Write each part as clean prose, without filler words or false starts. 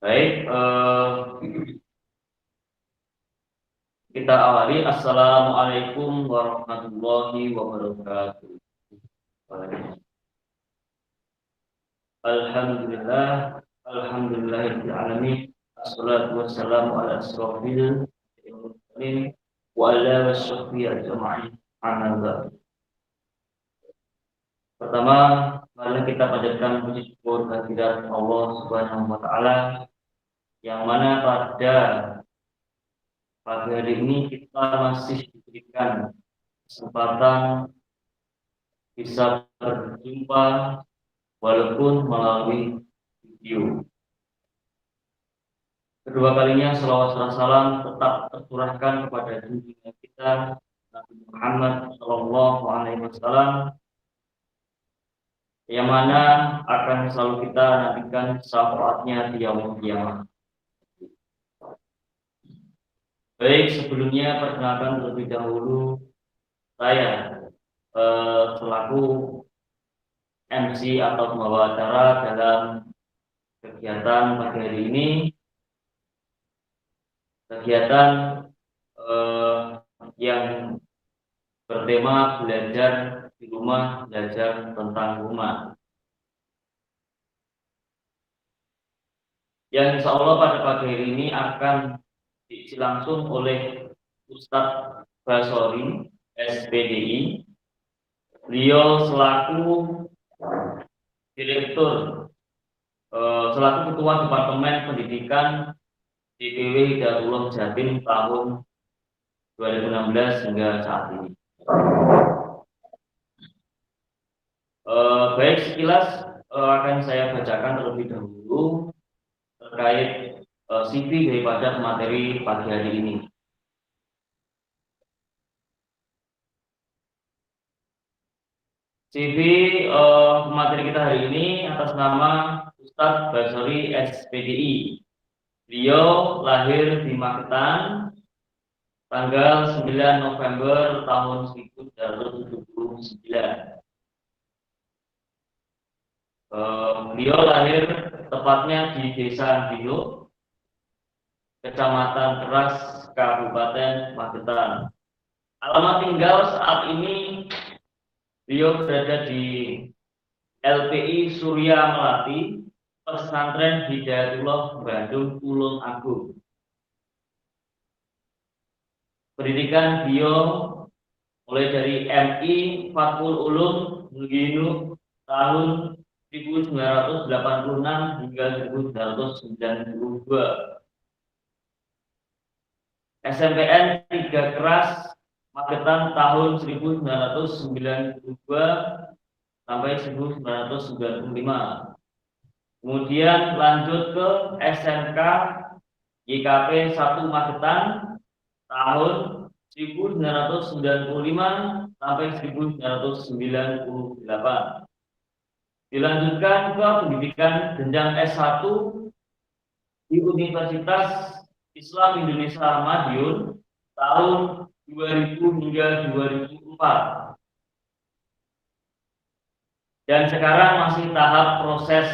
Baik, kita awali. Assalamualaikum warahmatullahi wabarakatuh. Alhamdulillah, alhamdulillahirabbil alamin. Assalatu wassalamu ala asrofil mursalin wa ala washabihi ajma'in. Amma ba'd. Pertama, mari kita panjatkan puji syukur kehadirat Allah Subhanahu wa taala yang mana pada pagi hari ini kita masih diberikan kesempatan bisa berjumpa walaupun melalui video. Kedua kalinya salawat dan salam tetap tercurahkan kepada junjungan kita Nabi Muhammad Shallallahu Alaihi Wasallam yang mana akan selalu kita nantikan syafaatnya di yaumul qiyamah. Baik, sebelumnya perkenalkan terlebih dahulu saya selaku MC atau pembawa acara dalam kegiatan pagi hari ini, kegiatan yang bertema belajar di rumah, belajar tentang rumah, yang insya Allah pada pagi hari ini akan diisi langsung oleh Ustadz Basori SPDI. Beliau selaku Direktur selaku Ketua Departemen Pendidikan DPW Hidayatullah Jatim tahun 2016 hingga saat ini. Baik, sekilas akan saya bacakan terlebih dahulu terkait CV daripada materi pagi hari ini. CV materi kita hari ini atas nama Ustadz Basori SPDI. Beliau lahir di Magetan tanggal 9 November tahun 1979. Beliau lahir tepatnya di Desa Dilo, Kecamatan Keras, Kabupaten Magetan. Alamat tinggal saat ini beliau berada di LPI Surya Melati, Pesantren Hidayatullah Bandung Tulung Agung. Pendidikan beliau mulai dari MI Fathul Ulum Muginu tahun 1986 hingga 1992. SMPN 3 Keras Magetan tahun 1992 sampai 1995. Kemudian lanjut ke SMK YKP 1 Magetan tahun 1995 sampai 1998. Dilanjutkan ke pendidikan jenjang S1 di Universitas Islam Indonesia Madiun tahun 2000 hingga 2004. Dan sekarang masih tahap proses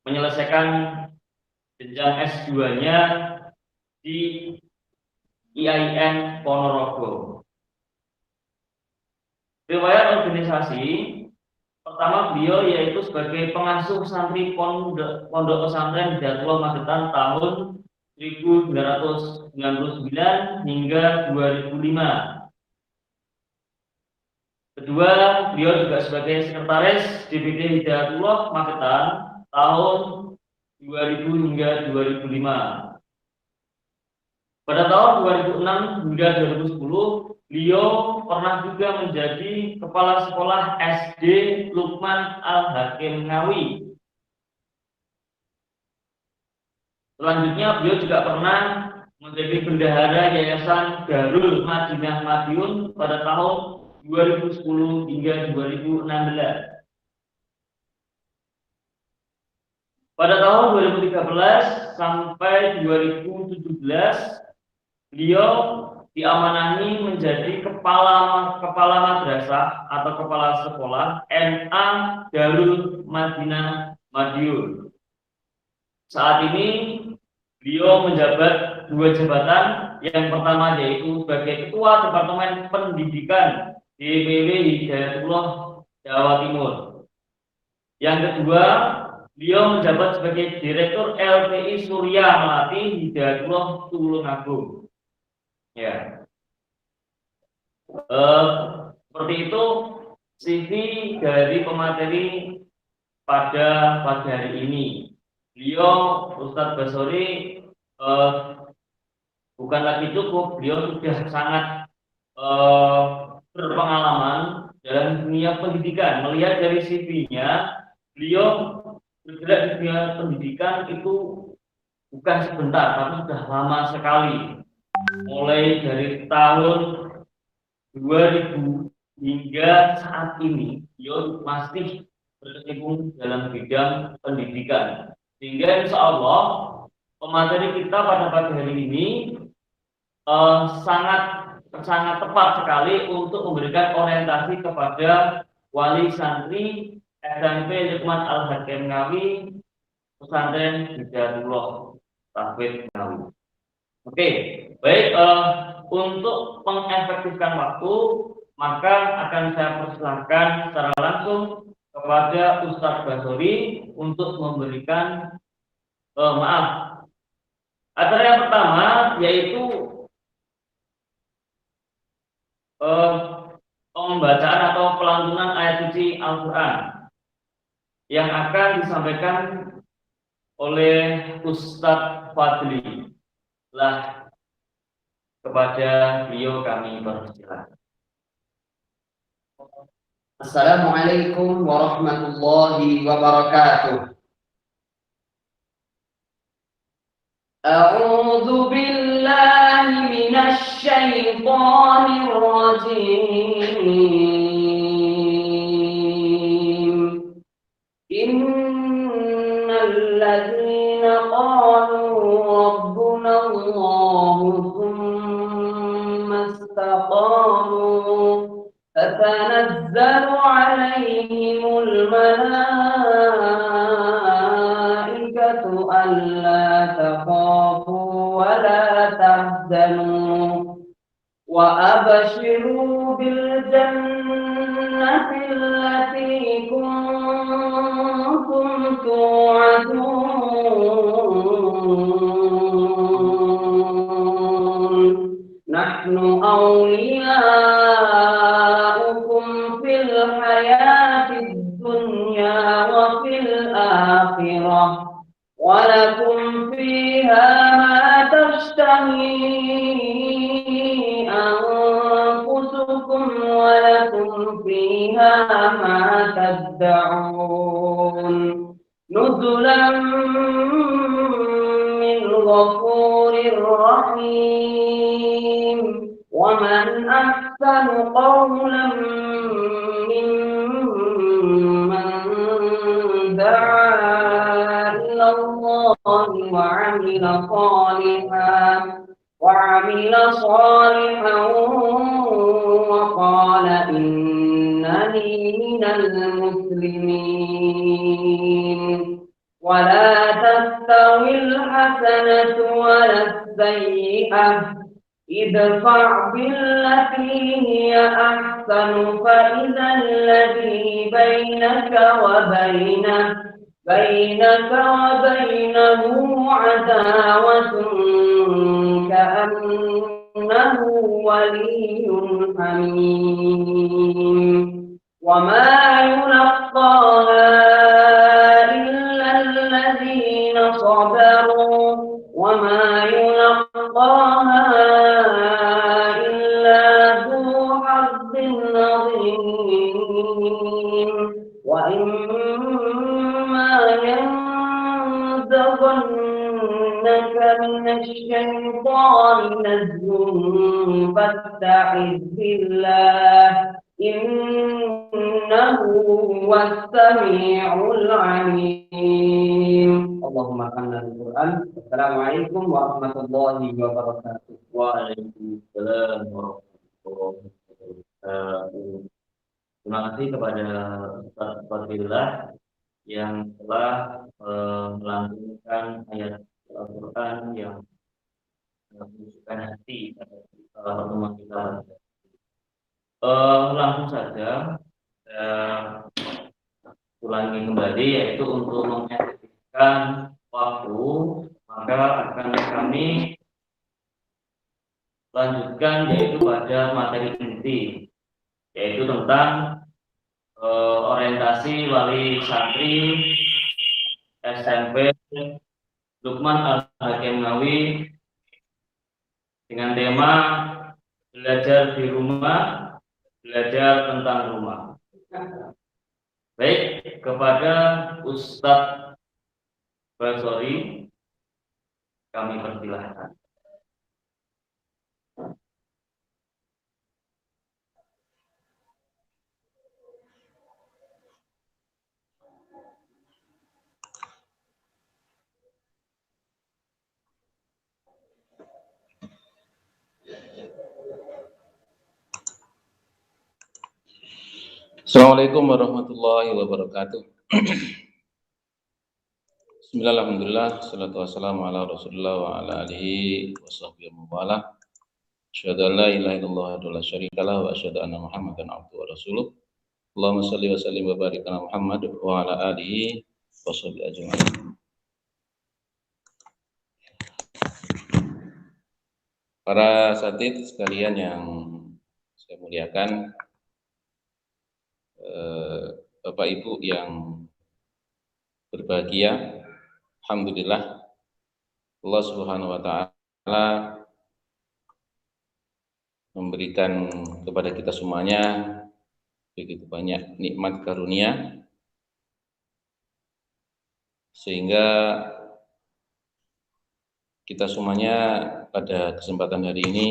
menyelesaikan jenjang S2-nya di IAIN Ponorogo. Riwayat organisasi pertama beliau yaitu sebagai pengasuh santri Pondok Pesantren Hidayatullah Magetan tahun 1999 hingga 2005. Kedua, beliau juga sebagai sekretaris DPD Hidayatullah Magetan tahun 2000 hingga 2005. Pada tahun 2006 hingga 2010, beliau pernah juga menjadi Kepala Sekolah SD Lukman Al-Hakim Ngawi. Selanjutnya, beliau juga pernah menjadi bendahara Yayasan Darul Madinah Madiun pada tahun 2010 hingga 2016. Pada tahun 2013 sampai 2017, beliau diamanahi menjadi kepala madrasah atau kepala sekolah MA Darul Madinah Madiun. saat ini beliau menjabat dua jabatan. Yang pertama yaitu sebagai Ketua Departemen Pendidikan DPW Hidayatullah Jawa Timur. Yang kedua, beliau menjabat sebagai Direktur LPI Surya Melati Hidayatullah Tulungagung. Ya, seperti itu CV dari pemateri pada pagi hari ini. Beliau Ustadz Basori bukan lagi cukup, beliau sudah sangat berpengalaman dalam dunia pendidikan. Melihat dari CV-nya, beliau bergerak di dunia pendidikan itu bukan sebentar, tapi sudah lama sekali. Mulai dari tahun 2000 hingga saat ini, beliau masih berkecimpung dalam bidang pendidikan. Sehingga insya Allah pemateri kita pada pagi hari ini sangat tepat sekali untuk memberikan orientasi kepada wali santri SMP Lukman Al-Hakim Ngawi Pesantren Hidayatullah Tahfidz Ngawi. Oke, baik, untuk mengefektifkan waktu, maka akan saya persilahkan secara langsung kepada Ustadz Basori untuk memberikan acara yang pertama, yaitu pembacaan atau pelantunan ayat suci Al-Quran yang akan disampaikan oleh Ustadz Fadli. Lah, kepada beliau kami persilakan. Assalamualaikum warahmatullahi wabarakatuh. A'udzu billahi minasy syaithanir rajim. Innal ladzina qalu rabbuna Allahu tsumma istaqamu تتنزل عليهم الملائكة ألا تخافوا ولا تحزنوا وأبشروا بالجنة التي كنتم توعدون نحن أولياؤكم في الحياة الدنيا وفي الآخرة ولكم فيها ما تشتهي أنفسكم ولكم فيها ما تدعون نزلا من غفور رحيم ومن أحسن قولا ممن دعا إلى الله وعمل صالحا وقال إنني من المسلمين ولا تستوي الحسنة ولا السيئة ادفع بالتي هي أحسن فإذا الذي بينك وبينه عداوة كأنه ولي حميم وما يلقاها إلا الذين صبروا وما يلقاها إلا ذو حظ عظيم وإما ينزغنك من الشيطان نزغ فاستعذ بالله إنه هو السميع العليم. اللهم صل على القرآن. Assalamualaikum warahmatullahi wabarakatuh. Waalaikumsalam warahmatullahi wabarakatuh. Terima kasih kepada Ustaz Fadillah yang telah melantunkan membacakan ayat Al-Quran yang menunjukkan hati pada pertemuan kita. Langsung saja ulangi kembali, yaitu untuk mengefektifkan waktu, maka akan kami lanjutkan yaitu pada materi inti, yaitu tentang orientasi wali santri SMP Lukman Al-Hakim Ngawi dengan tema belajar di rumah, belajar tentang rumah. Baik, kepada Ustadz Basori kami persilahkan. Assalamualaikum warahmatullahi wabarakatuh. Bismillahirrahmanirrahim. Salatu wassalamu ala Rasulillah wa ala alihi wa sahbihi wa mawalah. Asyhadu an la ilaha illallah wa la syarika lah wa asyhadu anna Muhammadan abduhu wa rasuluh. Allahumma shalli wa sallim wa barik ala Muhammad wa ala alihi wa sahbihi ajma'in. Para asatidz sekalian yang saya muliakan, Bapak Ibu yang berbahagia, alhamdulillah Allah Subhanahu wa taala memberikan kepada kita semuanya begitu banyak nikmat karunia sehingga kita semuanya pada kesempatan hari ini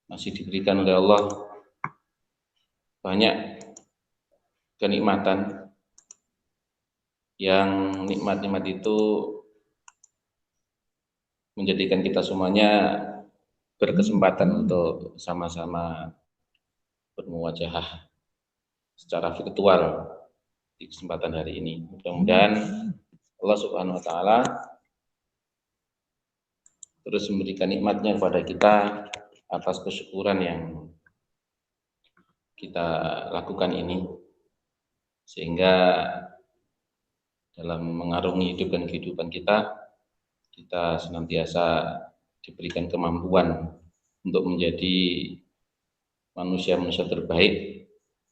masih diberikan oleh Allah banyak kenikmatan, yang nikmat-nikmat itu menjadikan kita semuanya berkesempatan untuk sama-sama bermuwajahah secara virtual di kesempatan hari ini. Mudah-mudahan Allah Subhanahu wa taala terus memberikan nikmatnya kepada kita atas kesyukuran yang kita lakukan ini, sehingga dalam mengarungi hidup dan kehidupan kita senantiasa diberikan kemampuan untuk menjadi manusia-manusia terbaik,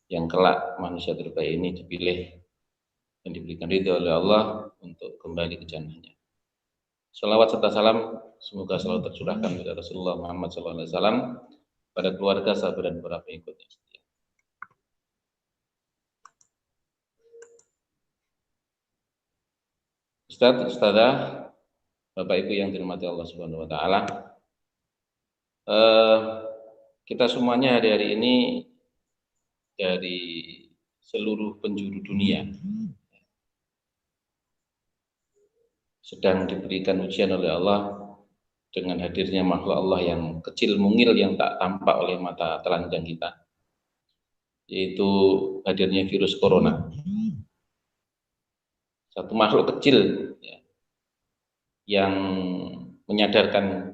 yang kelak manusia terbaik ini dipilih dan diberikan ridho oleh Allah untuk kembali ke jannahnya. Salawat serta salam semoga selalu tercurahkan kepada Rasulullah Muhammad SAW, pada keluarga, sahabat dan para pengikutnya setia. Ustadz, Ustadzah, Bapak Ibu yang dirahmati Allah Subhanahu wa taala, kita semuanya hari-hari ini dari seluruh penjuru dunia sedang diberikan ujian oleh Allah dengan hadirnya makhluk Allah yang kecil mungil yang tak tampak oleh mata telanjang kita, yaitu hadirnya virus corona. Satu makhluk kecil ya, yang menyadarkan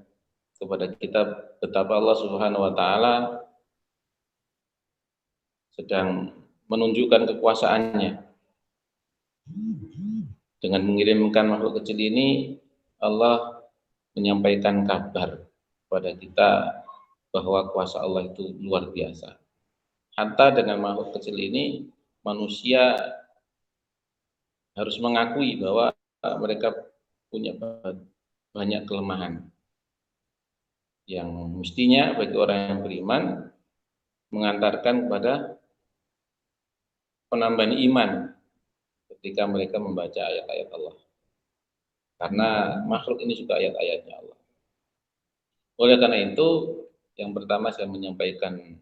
kepada kita betapa Allah Subhanahu wa taala sedang menunjukkan kekuasaannya. Dengan mengirimkan makhluk kecil ini, Allah menyampaikan kabar kepada kita bahwa kuasa Allah itu luar biasa. Hatta dengan makhluk kecil ini, manusia harus mengakui bahwa mereka punya banyak kelemahan yang mestinya bagi orang yang beriman mengantarkan kepada penambahan iman ketika mereka membaca ayat-ayat Allah, karena makhluk ini juga ayat-ayatnya Allah. Oleh karena itu, yang pertama saya menyampaikan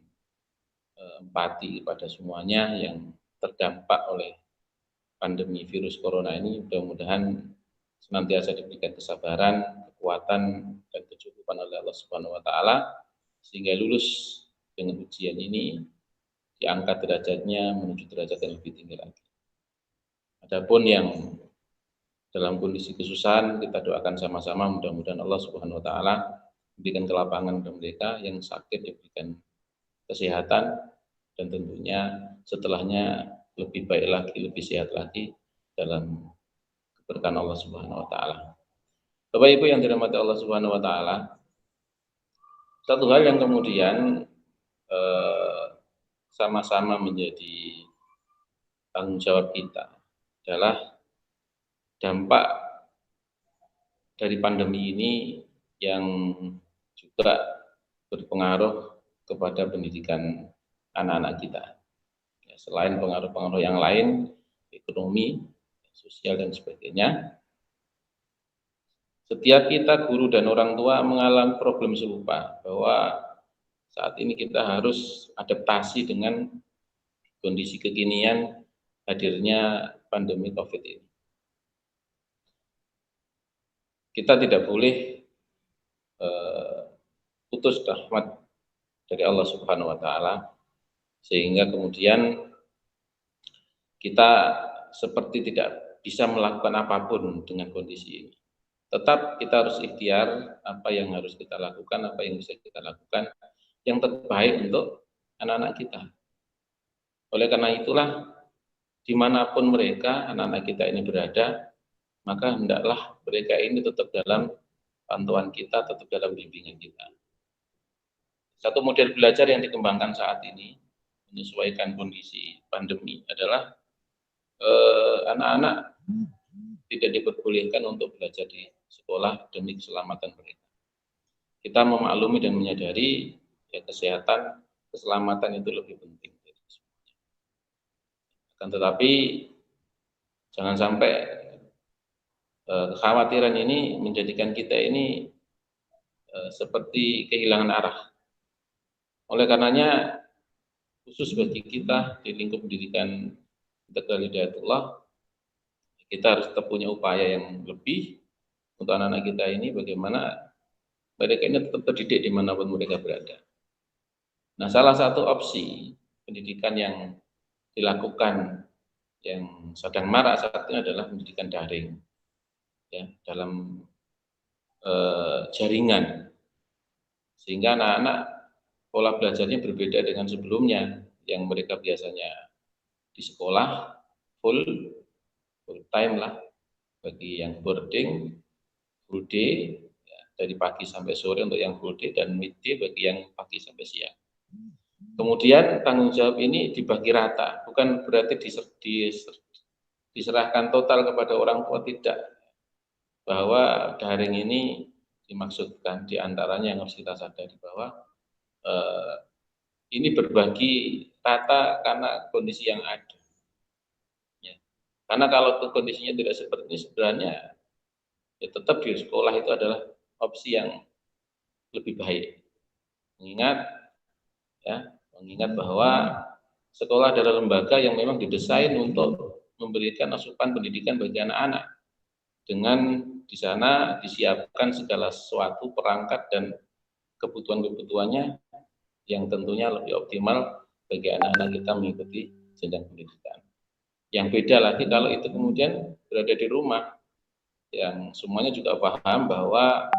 empati kepada semuanya yang terdampak oleh pandemi virus corona ini. Mudah-mudahan senantiasa diberikan kesabaran, kekuatan, dan kecukupan oleh Allah Subhanahu wa taala sehingga lulus dengan ujian ini, diangkat derajatnya menuju derajat yang lebih tinggi lagi. Adapun yang dalam kondisi kesusahan, kita doakan sama-sama mudah-mudahan Allah Subhanahu wa taala memberikan kelapangan kepada mereka, yang sakit diberikan kesehatan, dan tentunya setelahnya lebih baik lagi, lebih sehat lagi dalam keberkahan Allah Subhanahu wa taala. Bapak Ibu yang dirahmati Allah Subhanahu wa taala, satu hal yang kemudian sama-sama menjadi tanggung jawab kita adalah dampak dari pandemi ini yang juga berpengaruh kepada pendidikan anak-anak kita. Ya, selain pengaruh-pengaruh yang lain, ekonomi, sosial, dan sebagainya, setiap kita, guru dan orang tua, mengalami problem serupa, bahwa saat ini kita harus adaptasi dengan kondisi kekinian hadirnya pandemi COVID ini. Kita tidak boleh putus rahmat dari Allah Subhanahu wa taala, sehingga kemudian kita seperti tidak bisa melakukan apapun dengan kondisi ini. Tetap kita harus ikhtiar apa yang harus kita lakukan, apa yang bisa kita lakukan yang terbaik untuk anak-anak kita. Oleh karena itulah, dimanapun mereka, anak-anak kita ini berada, maka hendaklah mereka ini tetap dalam pantauan kita, tetap dalam bimbingan kita. Satu model belajar yang dikembangkan saat ini menyesuaikan kondisi pandemi adalah anak-anak tidak diperbolehkan untuk belajar di sekolah demi keselamatan mereka. Kita memaklumi dan menyadari ya, kesehatan, keselamatan itu lebih penting dari semuanya. Akan tetapi jangan sampai kekhawatiran ini menjadikan kita ini seperti kehilangan arah. Oleh karenanya, khusus bagi kita di lingkup pendidikan Integral Hidayatullah, kita harus tetap punya upaya yang lebih untuk anak-anak kita ini, bagaimana mereka ini tetap terdidik dimanapun mereka berada. Nah, salah satu opsi pendidikan yang dilakukan yang sedang marak saat ini adalah pendidikan daring, ya, dalam jaringan, sehingga anak-anak pola belajarnya berbeda dengan sebelumnya, yang mereka biasanya di sekolah full time lah, bagi yang boarding full day ya, dari pagi sampai sore untuk yang full day, dan midday bagi yang pagi sampai siang. Kemudian tanggung jawab ini dibagi rata, bukan berarti diserahkan total kepada orang tua, tidak. Bahwa daring ini dimaksudkan diantaranya yang harus kita sadari bahwa ini berbagi rata karena kondisi yang ada. Ya. Karena kalau kondisinya tidak seperti ini, sebenarnya ya tetap di sekolah itu adalah opsi yang lebih baik. Mengingat bahwa sekolah adalah lembaga yang memang didesain untuk memberikan asupan pendidikan bagi anak-anak, dengan di sana disiapkan segala sesuatu perangkat dan kebutuhan-kebutuhannya yang tentunya lebih optimal bagi anak-anak kita mengikuti jenjang pendidikan. Yang beda lagi kalau itu kemudian berada di rumah, yang semuanya juga paham bahwa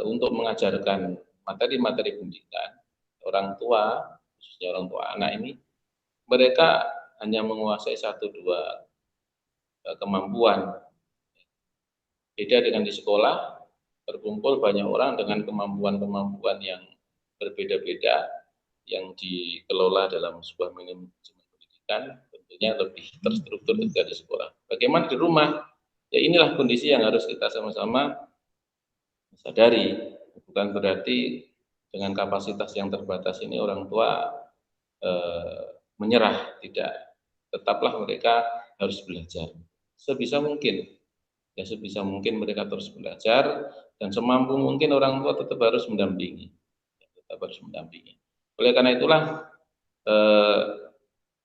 untuk mengajarkan materi-materi pendidikan, orang tua, khususnya orang tua anak ini, mereka hanya menguasai 1-2 kemampuan. Beda dengan di sekolah, berkumpul banyak orang dengan kemampuan-kemampuan yang berbeda-beda, yang dikelola dalam sebuah manajemen pendidikan, tentunya lebih terstruktur ketika di sekolah. Bagaimana di rumah? Ya, inilah kondisi yang harus kita sama-sama sadari. Bukan berarti dengan kapasitas yang terbatas ini orang tua menyerah, tidak. Tetaplah mereka harus belajar sebisa mungkin. Ya, sebisa mungkin mereka terus belajar, dan semampu mungkin orang tua tetap harus mendampingi. Oleh karena itulah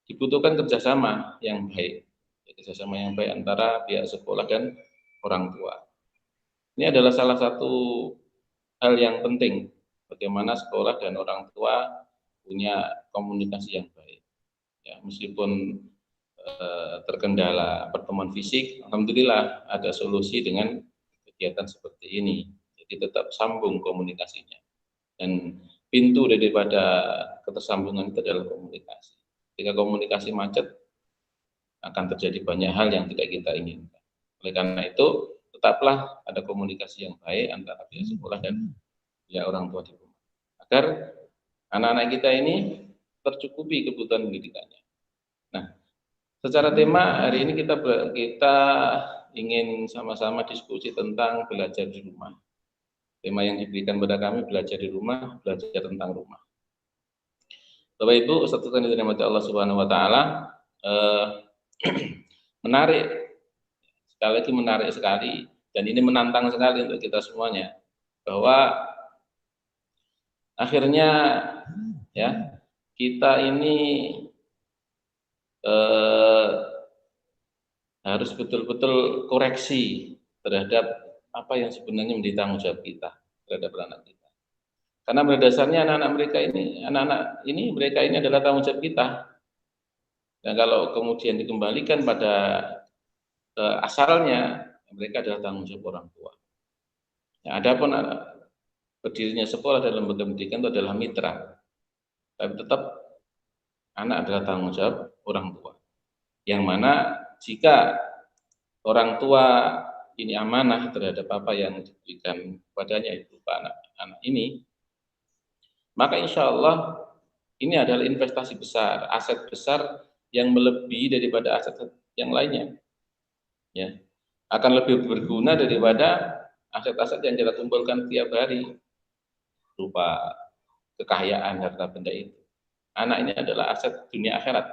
dibutuhkan kerjasama yang baik, kerjasama yang baik antara pihak sekolah dan orang tua. Ini adalah salah satu hal yang penting, bagaimana sekolah dan orang tua punya komunikasi yang baik. Ya, meskipun terkendala pertemuan fisik, alhamdulillah ada solusi dengan kegiatan seperti ini. Jadi tetap sambung komunikasinya. Dan pintu daripada ketersambungan itu adalah komunikasi. Ketika komunikasi macet, akan terjadi banyak hal yang tidak kita inginkan. Oleh karena itu, tetaplah ada komunikasi yang baik antara pihak sekolah dan pihak orang tua di rumah. Agar anak-anak kita ini tercukupi kebutuhan pendidikannya. Nah, secara tema hari ini kita ingin sama-sama diskusi tentang belajar di rumah. Tema yang diberikan pada kami belajar di rumah, belajar tentang rumah. Bapak Ibu, Ustaz yang dirahmati Allah Subhanahu wa taala, menarik, sekali lagi menarik sekali, dan ini menantang sekali untuk kita semuanya, bahwa akhirnya ya kita ini harus betul-betul koreksi terhadap apa yang sebenarnya menjadi tanggung jawab kita terhadap anak kita. Karena pada dasarnya anak-anak ini mereka ini adalah tanggung jawab kita. Dan kalau kemudian dikembalikan pada asalnya, mereka adalah tanggung jawab orang tua. Ya, adapun berdirinya sekolah dan lembaga pendidikan itu adalah mitra, tapi tetap anak adalah tanggung jawab orang tua. Yang mana jika orang tua ini amanah terhadap apa yang diberikan padanya itu anak ini, maka insya Allah ini adalah investasi besar, aset besar yang melebihi daripada aset yang lainnya. Ya, akan lebih berguna daripada aset-aset yang kita kumpulkan tiap hari berupa kekayaan harta benda itu. Anak ini adalah aset dunia akhirat.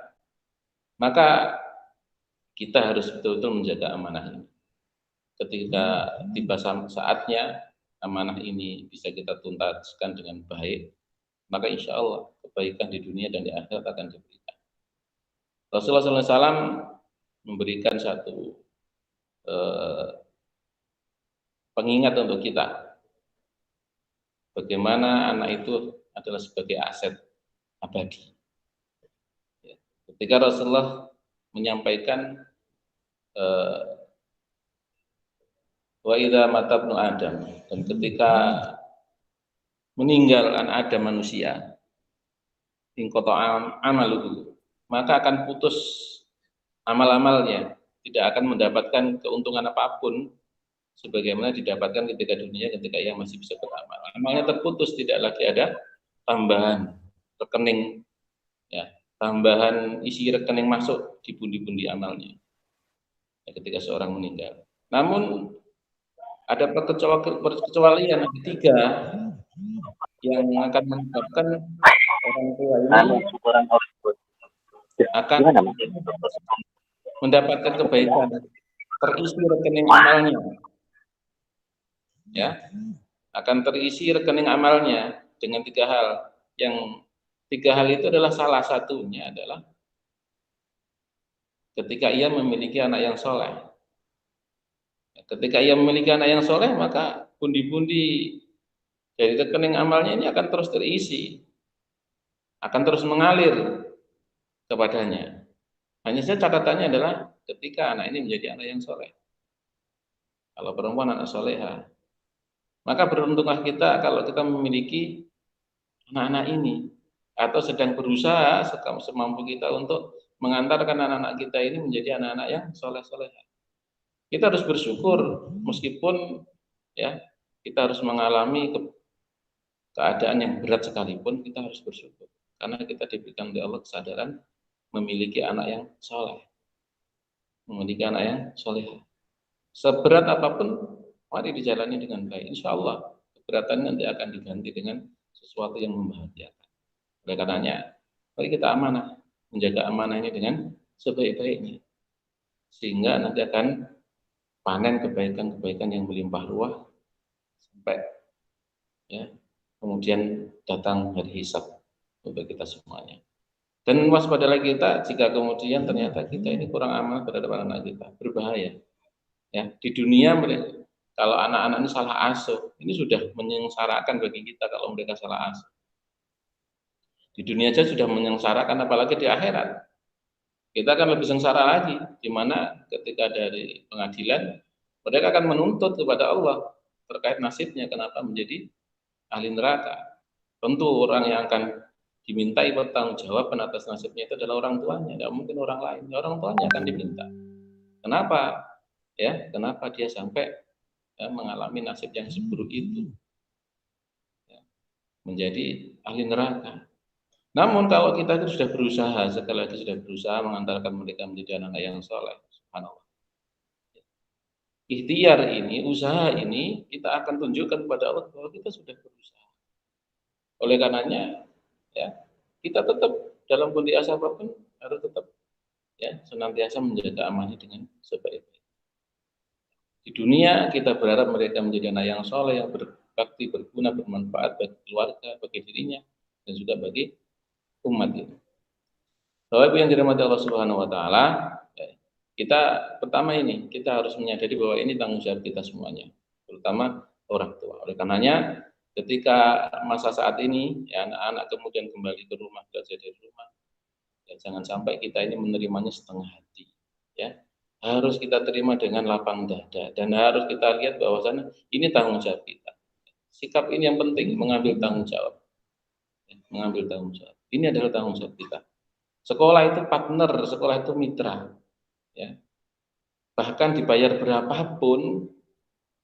Maka kita harus betul-betul menjaga amanah ini. Ketika tiba saatnya amanah ini bisa kita tuntaskan dengan baik, maka insya Allah kebaikan di dunia dan di akhirat akan diberikan. Rasulullah SAW memberikan satu pengingat untuk kita, bagaimana anak itu adalah sebagai aset abadi. Ketika Rasulullah menyampaikan wa idza mata ibnu Adam, dan ketika meninggal anak Adam manusia, inqata amaluhu, maka akan putus amal-amalnya, tidak akan mendapatkan keuntungan apapun sebagaimana didapatkan ketika ketika ia masih bisa beramal. Amalnya terputus, tidak lagi ada tambahan rekening, ya, tambahan isi rekening masuk di pundi-pundi amalnya ya, ketika seorang meninggal. Namun ada perkecualian ketiga yang akan menyebabkan orang tua ini akan mendapatkan kebaikan, terisi rekening amalnya, ya, akan terisi rekening amalnya dengan tiga hal. Yang tiga hal itu adalah salah satunya adalah ketika ia memiliki anak yang soleh. Ketika ia memiliki anak yang soleh, maka pundi-pundi dari rekening amalnya ini akan terus terisi, akan terus mengalir kepadanya. Hanya saja catatannya adalah ketika anak ini menjadi anak yang soleh. Kalau perempuan anak soleha, maka beruntunglah kita kalau kita memiliki anak-anak ini, atau sedang berusaha semampu kita untuk mengantarkan anak-anak kita ini menjadi anak-anak yang soleh-soleha. Kita harus bersyukur meskipun ya kita harus mengalami keadaan yang berat sekalipun, kita harus bersyukur karena kita diberikan oleh Allah kesadaran memiliki anak yang soleh, memiliki anak yang soleh. Seberat apapun mari dijalani dengan baik, insya Allah keberatan nanti akan diganti dengan sesuatu yang membahagiakan. Oleh karenanya mari kita amanah, menjaga amanah ini dengan sebaik-baiknya, sehingga nanti akan panen kebaikan-kebaikan yang melimpah ruah sampai ya kemudian datang hari hisab untuk kita semuanya. Dan waspadalah kita jika kemudian ternyata kita ini kurang amanah terhadap anak kita, berbahaya. Ya, di dunia kalau anak-anak ini salah asuh, ini sudah menyengsarakan bagi kita kalau mereka salah asuh. Di dunia saja sudah menyengsarakan, apalagi di akhirat. Kita akan lebih sengsara lagi, di mana ketika dari pengadilan mereka akan menuntut kepada Allah terkait nasibnya kenapa menjadi ahli neraka. Tentu orang yang akan dimintai pertanggungjawaban atas nasibnya itu adalah orang tuanya, tidak mungkin orang lain. Orang tuanya akan diminta. Kenapa? Ya, kenapa dia sampai mengalami nasib yang seburuk itu, ya, menjadi ahli neraka. Namun kalau kita itu sudah berusaha, sekali lagi sudah berusaha mengantarkan mereka menjadi anak yang soleh, subhanallah. Ikhtiar ini, usaha ini kita akan tunjukkan kepada Allah bahwa kita sudah berusaha. Oleh karenanya, ya, kita tetap dalam kondisi apapun harus tetap ya senantiasa menjaga amanah dengan sebaik-baik. Di dunia kita berharap mereka menjadi anak yang soleh, yang berbakti, berguna, bermanfaat bagi keluarga, bagi dirinya, dan juga bagi umat ini. Bapak Ibu yang dirahmati Allah Subhanahu Wa Taala, kita pertama ini kita harus menyadari bahwa ini tanggung jawab kita semuanya, terutama orang tua. Oleh karenanya, ketika masa saat ini, ya anak-anak kemudian kembali ke rumah, belajar dari rumah, ya jangan sampai kita ini menerimanya setengah hati, ya. Harus kita terima dengan lapang dada dan harus kita lihat bahwasanya ini tanggung jawab kita. Sikap ini yang penting, mengambil tanggung jawab. Ya, mengambil tanggung jawab. Ini adalah tanggung jawab kita. Sekolah itu partner, sekolah itu mitra. Ya. Bahkan dibayar berapapun,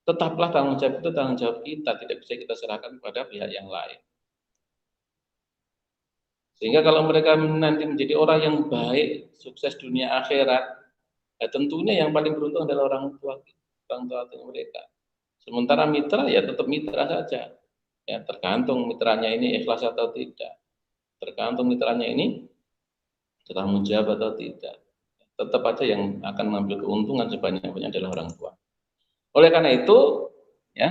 tetaplah tanggung jawab itu tanggung jawab kita, tidak bisa kita serahkan kepada pihak yang lain. Sehingga kalau mereka nanti menjadi orang yang baik, sukses dunia akhirat, ya tentunya yang paling beruntung adalah orang tua mereka. Sementara mitra ya tetap mitra saja. Ya tergantung mitranya ini ikhlas atau tidak. Tergantung mitranya ini bertanggung jawab atau tidak. Tetap aja yang akan mengambil keuntungan sebanyak-banyaknya adalah orang tua. Oleh karena itu, ya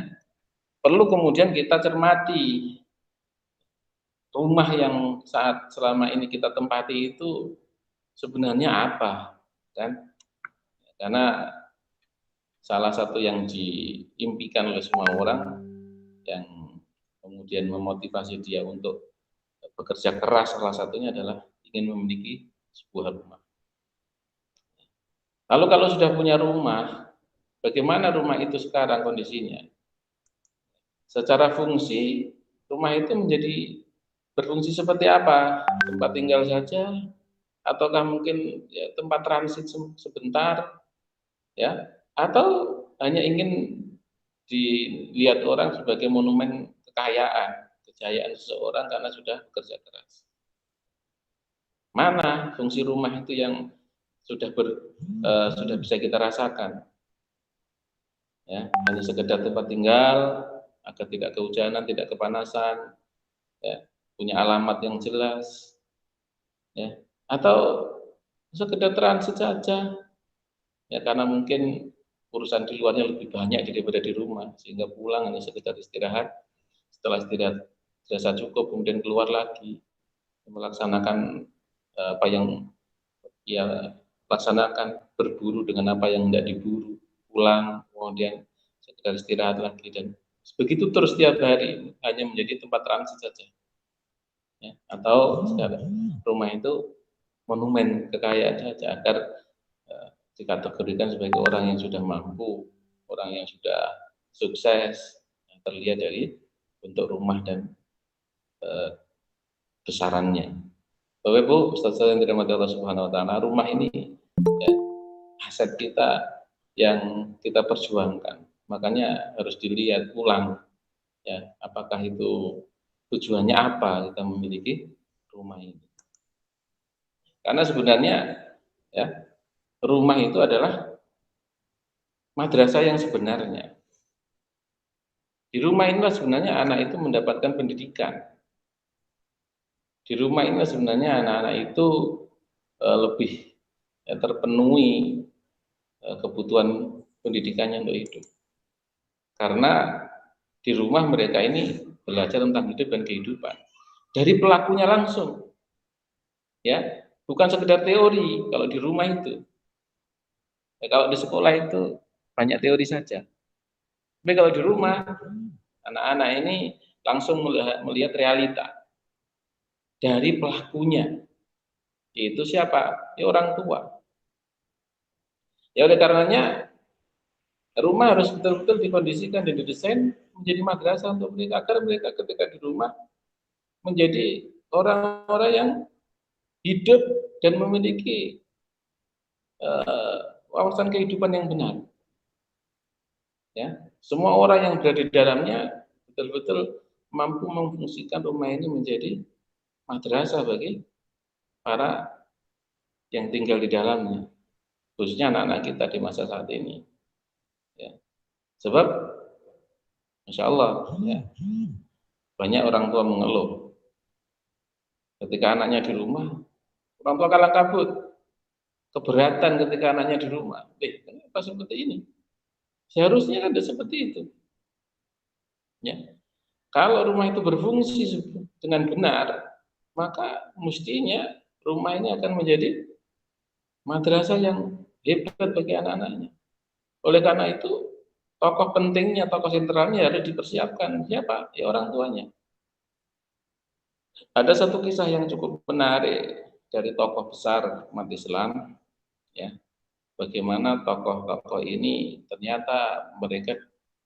perlu kemudian kita cermati rumah yang saat selama ini kita tempati itu sebenarnya apa, kan? Karena salah satu yang diimpikan oleh semua orang yang kemudian memotivasi dia untuk bekerja keras, salah satunya adalah ingin memiliki sebuah rumah. Lalu kalau sudah punya rumah, bagaimana rumah itu sekarang kondisinya? Secara fungsi, rumah itu menjadi berfungsi seperti apa? Tempat tinggal saja, ataukah mungkin ya, tempat transit sebentar, ya? Atau hanya ingin dilihat orang sebagai monumen kekayaan, kejayaan seseorang karena sudah bekerja keras? Mana fungsi rumah itu yang sudah bisa kita rasakan? Ya, hanya sekedar tempat tinggal agar tidak kehujanan, tidak kepanasan, ya, punya alamat yang jelas, ya, atau sekedar transit saja, ya karena mungkin urusan di luarnya lebih banyak daripada di rumah, sehingga pulang hanya sekedar istirahat, setelah istirahat dirasa cukup, kemudian keluar lagi melaksanakan apa yang ia laksanakan, berburu dengan apa yang tidak diburu, pulang, kemudian sekedar istirahat lagi, dan begitu terus setiap hari hanya menjadi tempat transit saja, ya. Atau sekarang rumah itu monumen kekayaan saja agar dikategorikan sebagai orang yang sudah mampu, orang yang sudah sukses, yang terlihat dari bentuk rumah dan besarannya. Bapak Ibu, Ustaz yang dirahmati Allah Subhanahu Wa Taala, rumah ini ya, aset kita yang kita perjuangkan. Makanya harus dilihat ulang, ya, apakah itu tujuannya apa kita memiliki rumah ini. Karena sebenarnya ya rumah itu adalah madrasah yang sebenarnya. Di rumah inilah sebenarnya anak itu mendapatkan pendidikan. Di rumah inilah sebenarnya anak-anak itu lebih ya, terpenuhi kebutuhan pendidikannya untuk hidup. Karena di rumah mereka ini belajar tentang hidup dan kehidupan dari pelakunya langsung, ya, bukan sekedar teori. Kalau di rumah itu, ya, kalau di sekolah itu banyak teori saja. Tapi kalau di rumah, anak-anak ini langsung melihat realita dari pelakunya, Itu siapa? Ya orang tua. Ya oleh karenanya rumah harus betul-betul dikondisikan dan didesain menjadi madrasah untuk mereka agar mereka ketika di rumah menjadi orang-orang yang hidup dan memiliki wawasan kehidupan yang benar. Ya, semua orang yang berada di dalamnya betul-betul mampu memfungsikan rumah ini menjadi madrasah bagi para yang tinggal di dalamnya, khususnya anak-anak kita di masa saat ini. Ya. Sebab, masya Allah, ya, banyak orang tua mengeluh ketika anaknya di rumah, orang tua kalah kabut, keberatan ketika anaknya di rumah. Kenapa seperti ini? Seharusnya kan tidak seperti itu. Ya. Kalau rumah itu berfungsi dengan benar, maka mestinya rumah ini akan menjadi madrasah yang hebat bagi anak-anaknya. Oleh karena itu, tokoh pentingnya, tokoh sentralnya harus dipersiapkan. Siapa? Ya orang tuanya. Ada satu kisah yang cukup menarik dari tokoh besar umat Islam, ya. Bagaimana tokoh-tokoh ini ternyata mereka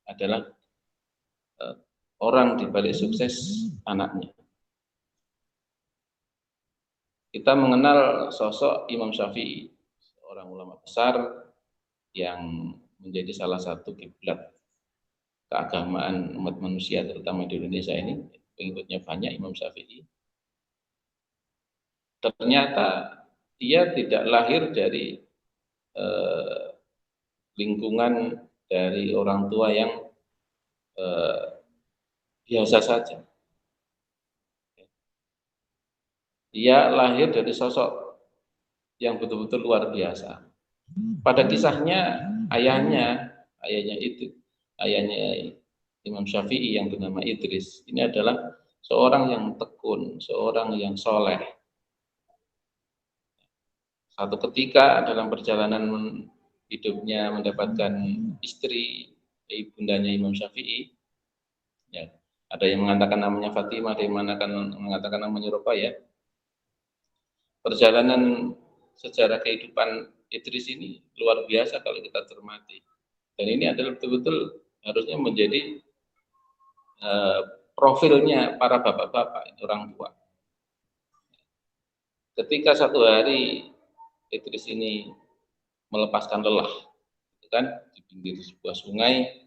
adalah orang di balik sukses anaknya. Kita mengenal sosok Imam Syafi'i, seorang ulama besar yang menjadi salah satu kiblat keagamaan umat manusia terutama di Indonesia ini, pengikutnya banyak Imam Syafi'i. Ternyata dia tidak lahir dari lingkungan dari orang tua yang biasa saja. Dia lahir dari sosok yang betul-betul luar biasa. Pada kisahnya ayahnya Imam Syafi'i yang bernama Idris, ini adalah seorang yang tekun, seorang yang soleh. Satu ketika dalam perjalanan hidupnya mendapatkan istri, ibundanya Imam Syafi'i, ya, ada yang mengatakan namanya Fatimah, ada yang mengatakan namanya Ruqayyah. Perjalanan sejarah kehidupan Idris ini luar biasa kalau kita cermati. Dan ini adalah betul-betul harusnya menjadi profilnya para bapak-bapak, orang tua. Ketika satu hari Idris ini melepaskan lelah, kan, di pinggir sebuah sungai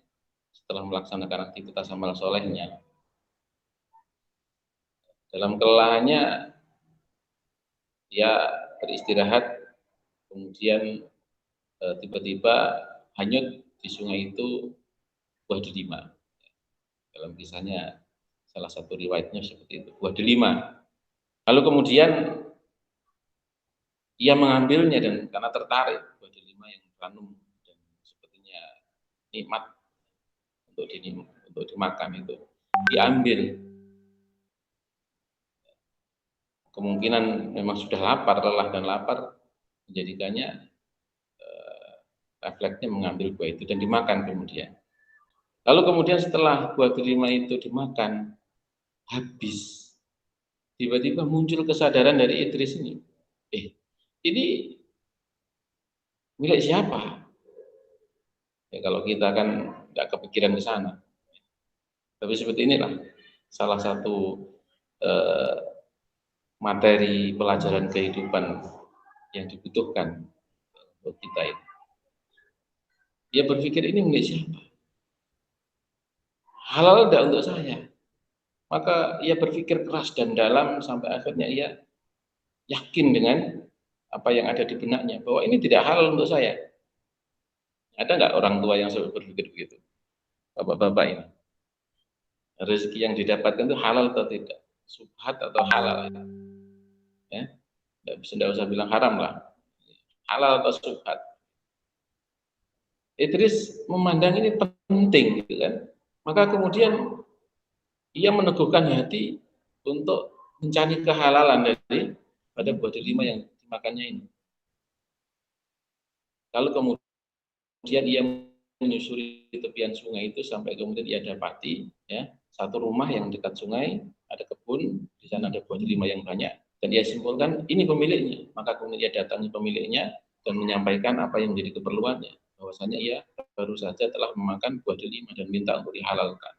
setelah melaksanakan aktivitas amal solehnya. Dalam kelelahannya dia beristirahat, kemudian tiba-tiba hanyut di sungai itu buah delima. Dalam kisahnya salah satu riwayatnya seperti itu, buah delima. Lalu kemudian ia mengambilnya dan karena tertarik buah delima yang ranum dan sepertinya nikmat untuk dimakan itu diambil. Kemungkinan memang sudah lapar, lelah dan lapar menjadikannya refleksnya mengambil buah itu dan dimakan kemudian. Lalu kemudian setelah buah delima itu dimakan habis, tiba-tiba muncul kesadaran dari Idris ini. Ini milik siapa? Ya kalau kita kan nggak kepikiran ke sana. Tapi seperti inilah salah satu materi pelajaran kehidupan yang dibutuhkan untuk kita ini. Dia berpikir ini milik siapa? Halal tidak untuk saya. Maka ia berpikir keras dan dalam sampai akhirnya ia yakin dengan apa yang ada di benaknya bahwa ini tidak halal untuk saya. Ada nggak orang tua yang selalu berpikir begitu? Bapak-bapak ini. Rezeki yang didapatkan itu halal atau tidak? Subhat atau halal? Ya, tidak usah bilang haram lah. Halal atau subhat? Idris memandang ini penting, gitu kan? Maka kemudian ia meneguhkan hati untuk mencari kehalalan dari pada buah delima yang dimakannya ini. Lalu kemudian ia menyusuri tepian sungai itu sampai kemudian ia dapati ya satu rumah yang dekat sungai, ada kebun, di sana ada buah delima yang banyak Dan dia simpulkan ini pemiliknya, maka kemudian dia datangi pemiliknya dan menyampaikan apa yang menjadi keperluannya, bahwasanya ia baru saja telah memakan buah delima dan minta untuk dihalalkan.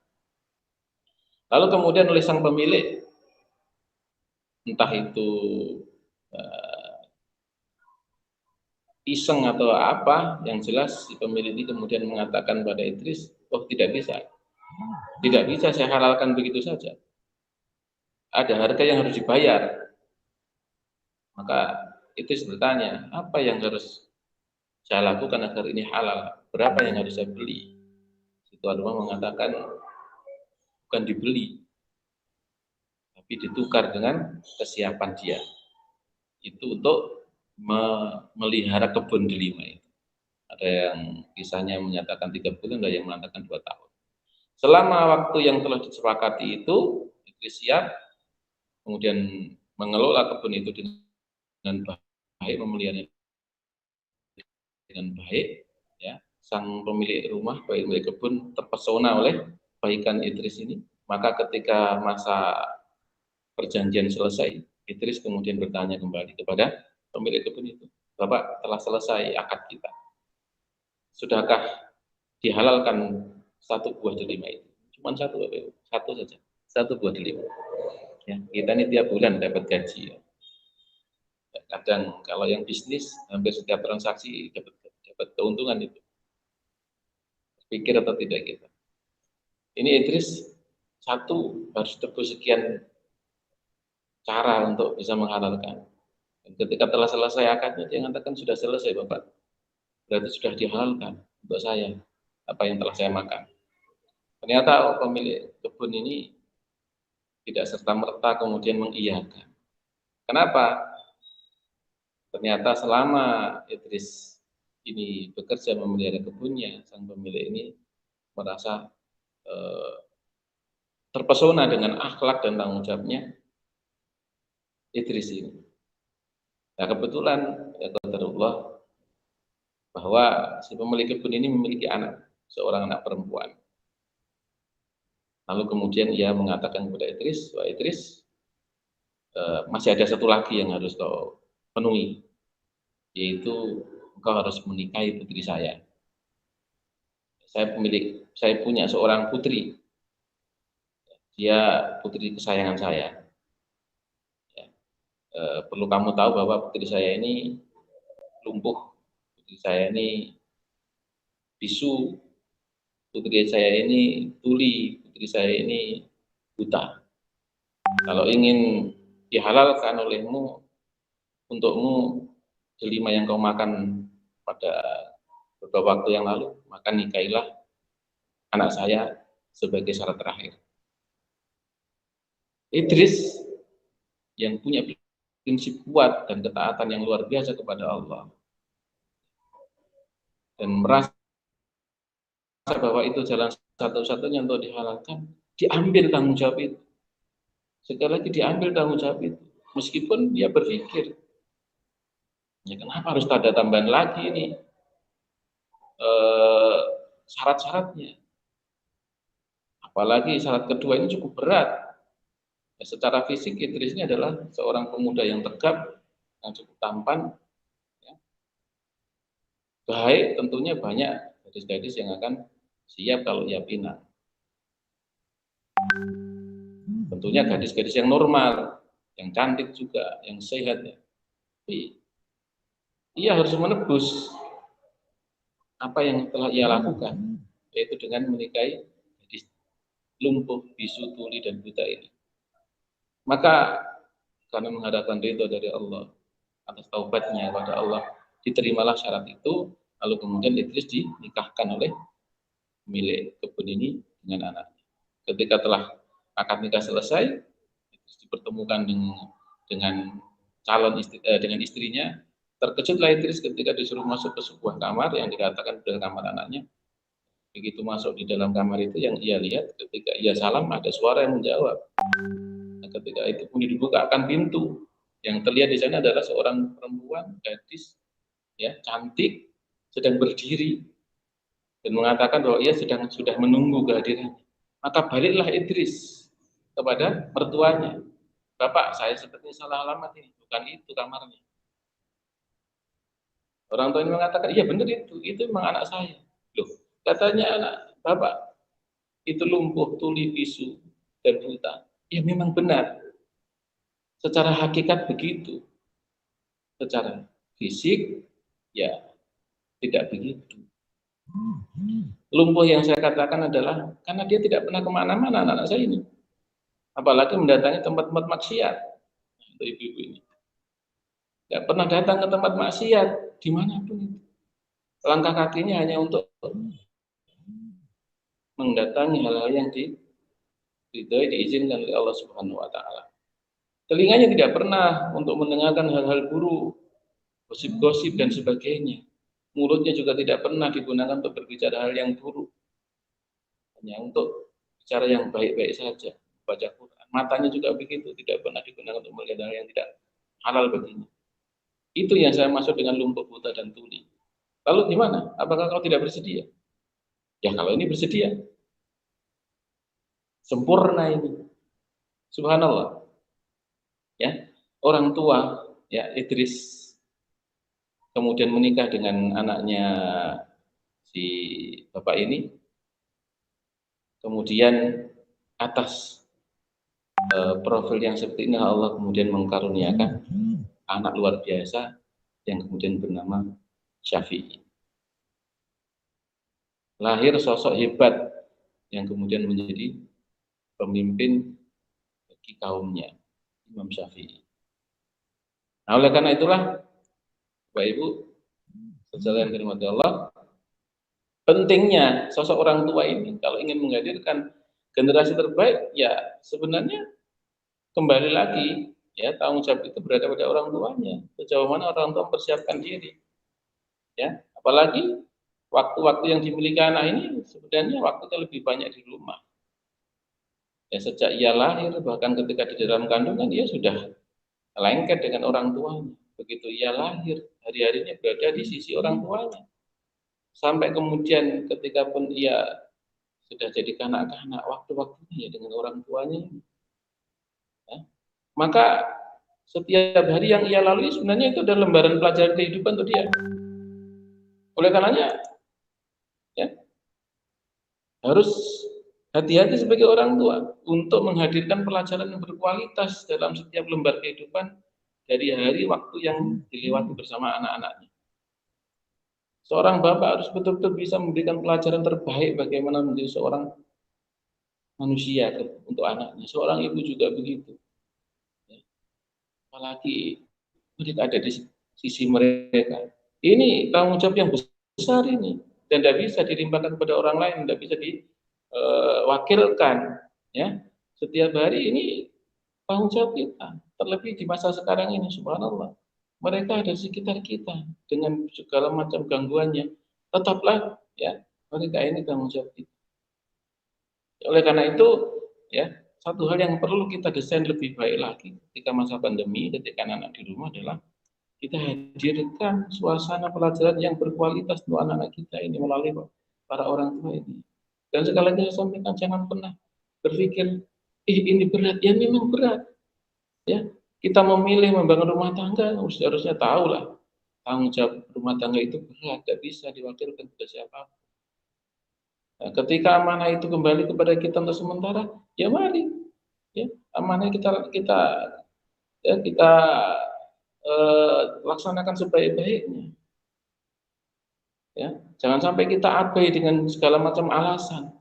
Lalu kemudian oleh sang pemilik, entah itu iseng atau apa, yang jelas si pemilik ini kemudian mengatakan pada Idris, oh tidak bisa saya halalkan begitu saja. Ada harga yang harus dibayar. Maka Idris bertanya, apa yang harus saya lakukan agar ini halal? Berapa yang harus saya beli? Si tuan rumah mengatakan, bukan dibeli, tapi ditukar dengan kesiapan dia. Itu untuk memelihara kebun delima itu. Ada yang kisahnya menyatakan 3 bulan, ada yang mengatakan 2 tahun. Selama waktu yang telah disepakati itu, Idris siap, kemudian mengelola kebun itu dengan baik, memeliharanya dengan baik, ya. Sang pemilik rumah, pemilik kebun terpesona oleh kebaikan Idris ini. Maka ketika masa perjanjian selesai, Idris kemudian bertanya kembali kepada pemilik kebun itu, Bapak, telah selesai akad kita, sudahkah dihalalkan 1 buah delima itu? Cuma 1, Bapak, 1 saja, 1 buah delima. Ya, kita ini tiap bulan dapat gaji. Ya. Kadang kalau yang bisnis hampir setiap transaksi dapat keuntungan itu. Pikir atau tidak kita? Ini Idris 1 harus tebus sekian cara untuk bisa menghalalkan. Dan ketika telah selesai akadnya, dia mengatakan sudah selesai Bapak. Berarti sudah dihalalkan untuk saya apa yang telah saya makan. Ternyata pemilik kebun ini tidak serta-merta kemudian mengiyakan. Kenapa? Ternyata selama Idris ini bekerja memelihara kebunnya, sang pemilik ini merasa terpesona dengan akhlak dan tanggung jawabnya Idris ini. Nah kebetulan ya qadarullah bahwa si pemilik kebun ini memiliki anak, seorang anak perempuan. Lalu kemudian ia mengatakan kepada Idris, wah Idris, masih ada 1 lagi yang harus kau penuhi, yaitu engkau harus menikahi putri saya. Saya punya seorang putri, dia putri kesayangan saya. Ya, perlu kamu tahu bahwa putri saya ini lumpuh, putri saya ini bisu, putri saya ini tuli, putri saya ini buta. Kalau ingin dihalalkan olehmu, untukmu delima yang kau makan pada beberapa waktu yang lalu, maka nikahilah anak saya sebagai syarat terakhir. Idris yang punya prinsip kuat dan ketaatan yang luar biasa kepada Allah dan merasa bahwa itu jalan satu-satunya untuk dihalalkan, diambil tanggung jawab itu. Sekali lagi diambil tanggung jawab itu, meskipun dia berpikir, ya kenapa harus ada tambahan lagi ini syarat-syaratnya, apalagi syarat kedua ini cukup berat. Ya, secara fisik Idris ini adalah seorang pemuda yang tegap, yang cukup tampan, ya. Baik, tentunya banyak gadis-gadis yang akan siap kalau ia pinang. Tentunya gadis-gadis yang normal, yang cantik juga, yang sehat. Ya. Tapi ia harus menebus apa yang telah ia lakukan, yaitu dengan menikahi gadis lumpuh, bisu, tuli, dan buta ini. Maka karena mengharapkan ridho dari Allah atas taubatnya kepada Allah, diterimalah syarat itu, lalu kemudian Idris dinikahkan oleh pemilik kebun ini dengan anaknya. Ketika telah akad nikah selesai, Idris dipertemukan dengan dengan istrinya. Terkejutlah Idris ketika disuruh masuk ke sebuah kamar yang dikatakan adalah kamar anaknya. Begitu masuk di dalam kamar itu, yang ia lihat ketika ia salam ada suara yang menjawab. Nah, ketika itu pun dibukakan pintu, yang terlihat di sana adalah seorang perempuan, gadis, ya cantik, sedang berdiri dan mengatakan bahwa ia sudah menunggu kehadirannya. Maka baliklah Idris kepada mertuanya. Bapak, saya sepertinya salah alamat ini, bukan itu kamarnya. Orang tua ini mengatakan, iya benar itu memang anak saya. Loh, katanya anak Bapak itu lumpuh, tuli, bisu, dan buta. Ya memang benar, secara hakikat begitu. Secara fisik, ya tidak begitu. Lumpuh yang saya katakan adalah karena dia tidak pernah kemana-mana anak saya ini. Apalagi mendatangi tempat-tempat maksiat. Untuk ibu-ibu ini. Tidak pernah datang ke tempat maksiat, dimanapun itu. Langkah kakinya hanya untuk mendatangi hal-hal yang diridhoi, diizinkan oleh Allah Subhanahu wa taala. Telinganya tidak pernah untuk mendengarkan hal-hal buruk, gosip-gosip dan sebagainya. Mulutnya juga tidak pernah digunakan untuk berbicara hal yang buruk. Hanya untuk bicara yang baik-baik saja, baca Quran. Matanya juga begitu, tidak pernah digunakan untuk melihat hal yang tidak halal baginya. Itu yang saya maksud dengan lumpuh, buta, dan tuli. Lalu gimana? Apakah kau tidak bersedia? Ya kalau ini bersedia. Sempurna ini. Subhanallah. Ya, orang tua ya Idris kemudian menikah dengan anaknya si bapak ini, kemudian atas profil yang seperti ini Allah kemudian mengkaruniakan anak luar biasa yang kemudian bernama Syafi'i. Lahir sosok hebat yang kemudian menjadi pemimpin bagi kaumnya, Imam Syafi'i. Nah, oleh karena itulah Bapak Ibu, sekalian dirahmati Allah, pentingnya sosok orang tua ini kalau ingin menghadirkan generasi terbaik, ya sebenarnya kembali lagi ya tanggung jawab itu berada pada orang tuanya. Sejauh mana orang tua mempersiapkan diri, ya apalagi waktu-waktu yang dimiliki anak ini sebenarnya waktunya lebih banyak di rumah. Ya sejak ia lahir bahkan ketika di dalam kandungan dia sudah lengket dengan orang tuanya. Begitu ia lahir hari-harinya berada di sisi orang tuanya. Sampai kemudian ketika pun ia sudah jadi kanak-kanak, waktu-waktunya ya dengan orang tuanya. Ya. Maka setiap hari yang ia lalui sebenarnya itu adalah lembaran pelajaran kehidupan untuk dia. Oleh karenanya, ya, harus hati-hati sebagai orang tua untuk menghadirkan pelajaran yang berkualitas dalam setiap lembar kehidupan dari hari waktu yang dilewati bersama anak-anaknya. Seorang bapak harus betul-betul bisa memberikan pelajaran terbaik bagaimana menjadi seorang manusia untuk anaknya. Seorang ibu juga begitu. Apalagi mereka ada di sisi mereka. Ini tanggung jawab yang besar ini dan tidak bisa dilimpahkan kepada orang lain, tidak bisa diwakilkan. Ya, setiap hari ini tanggung jawab kita. Terlebih di masa sekarang ini, subhanallah. Mereka ada di sekitar kita dengan segala macam gangguannya. Tetaplah ya mereka ini tanggung jawab kita. Oleh karena itu ya satu hal yang perlu kita desain lebih baik lagi ketika masa pandemi, ketika anak-anak di rumah adalah kita hadirkan suasana pelajaran yang berkualitas untuk anak-anak kita ini melalui para orang tua ini. Dan sekali lagi saya sampaikan jangan pernah berpikir ini berat, ya memang berat. Ya, kita memilih membangun rumah tangga harusnya tahu lah tanggung jawab rumah tangga itu berat, tidak bisa diwakilkan kepada siapa. Nah, ketika amanah itu kembali kepada kita untuk sementara, ya mari, ya amanah kita laksanakan sebaik-baiknya. Ya, jangan sampai kita abai dengan segala macam alasan.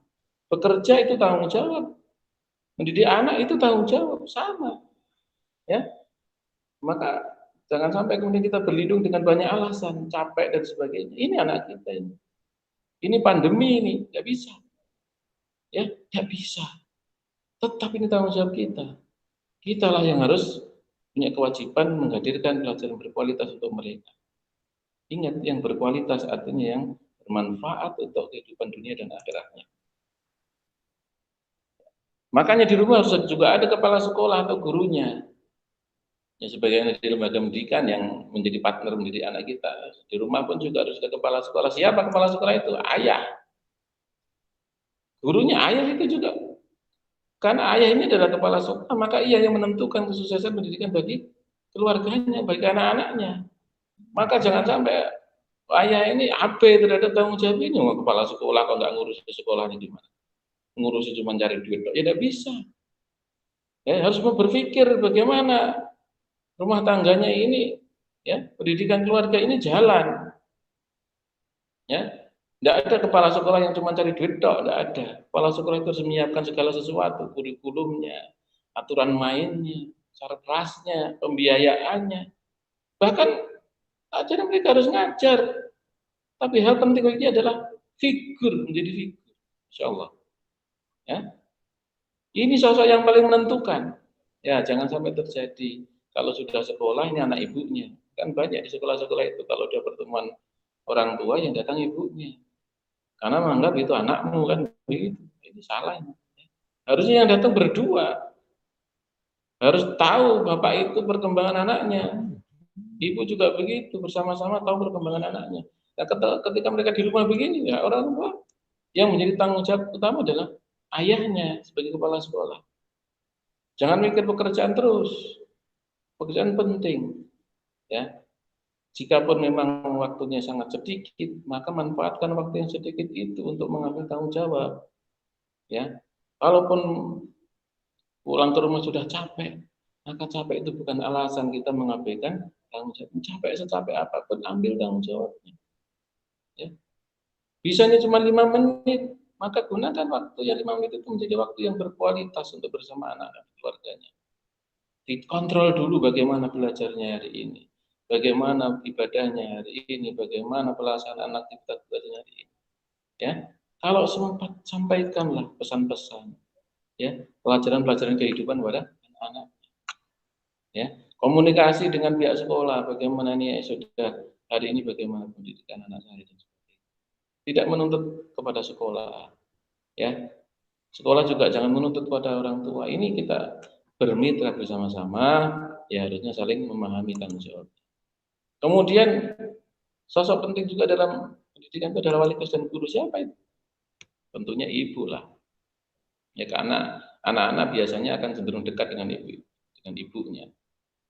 Bekerja itu tanggung jawab, mendidik anak itu tanggung jawab sama. Ya, maka jangan sampai kemudian kita berlindung dengan banyak alasan, capek dan sebagainya. Ini anak kita ini. Ini pandemi ini, nggak bisa. Ya, nggak bisa. Tetap ini tanggung jawab kita. Kitalah yang harus punya kewajiban menghadirkan pelajaran berkualitas untuk mereka. Ingat, yang berkualitas artinya yang bermanfaat untuk kehidupan dunia dan akhiratnya. Makanya di rumah harus juga ada kepala sekolah atau gurunya. Ya, sebagian dari lembaga pendidikan yang menjadi partner mendidik anak kita. Di rumah pun juga harus ada kepala sekolah. Siapa kepala sekolah itu? Ayah. Gurunya ayah itu juga. Karena ayah ini adalah kepala sekolah, maka ia yang menentukan kesuksesan pendidikan bagi keluarganya, bagi anak-anaknya. Maka jangan sampai ayah ini abai terhadap tanggung jawab ini. Kepala sekolah kok nggak ngurusi sekolahnya gimana? Ngurusi cuma cari duit, ya tidak bisa. Ya, harus berpikir bagaimana rumah tangganya ini, ya, pendidikan keluarga ini jalan. Ya, tidak ada kepala sekolah yang cuma cari duit, tidak ada. Kepala sekolah itu harus menyiapkan segala sesuatu, kurikulumnya, aturan mainnya, cara kelasnya, pembiayaannya. Bahkan ajaran mereka harus ngajar. Tapi hal penting lagi adalah figur, menjadi figur. Insya Allah. Ya. Ini sosok yang paling menentukan. Ya, jangan sampai terjadi. Kalau sudah sekolah, ini anak ibunya. Kan banyak di sekolah-sekolah itu, kalau dia pertemuan orang tua yang datang ibunya. Karena menganggap itu anakmu, kan begitu. Ini salah. Harusnya yang datang berdua. Harus tahu bapak itu perkembangan anaknya. Ibu juga begitu, bersama-sama tahu perkembangan anaknya. Nah, ketika mereka di rumah begini, ya orang tua yang menjadi tanggung jawab utama adalah ayahnya sebagai kepala sekolah. Jangan mikir pekerjaan terus, pekerjaan penting. Ya, jikapun memang waktunya sangat sedikit, maka manfaatkan waktu yang sedikit itu untuk mengambil tanggung jawab. Ya, walaupun pulang ke rumah sudah capek, maka capek itu bukan alasan kita mengabaikan tanggung jawab. Capek secapek apapun, ambil tanggung jawabnya. Ya. Bisanya cuma 5 menit, maka gunakan waktu yang 5 menit itu menjadi waktu yang berkualitas untuk bersama anak dan keluarganya. Dikontrol dulu bagaimana belajarnya hari ini, bagaimana ibadahnya hari ini, bagaimana pelaksanaan aktivitas belajarnya hari ini. Ya, kalau sempat sampaikanlah pesan-pesan, ya, pelajaran-pelajaran kehidupan pada anak-anak. Ya, komunikasi dengan pihak sekolah, bagaimana nih sudah hari ini bagaimana pendidikan anak saya dan sebagainya. Tidak menuntut kepada sekolah, ya. Sekolah juga jangan menuntut pada orang tua. Ini kita bermitra bersama-sama, ya harusnya saling memahami tanggung jawab. Kemudian sosok penting juga dalam pendidikan itu adalah wali kelas dan guru. Siapa itu? Tentunya ibu lah. Ya, karena anak-anak biasanya akan cenderung dekat dengan ibunya.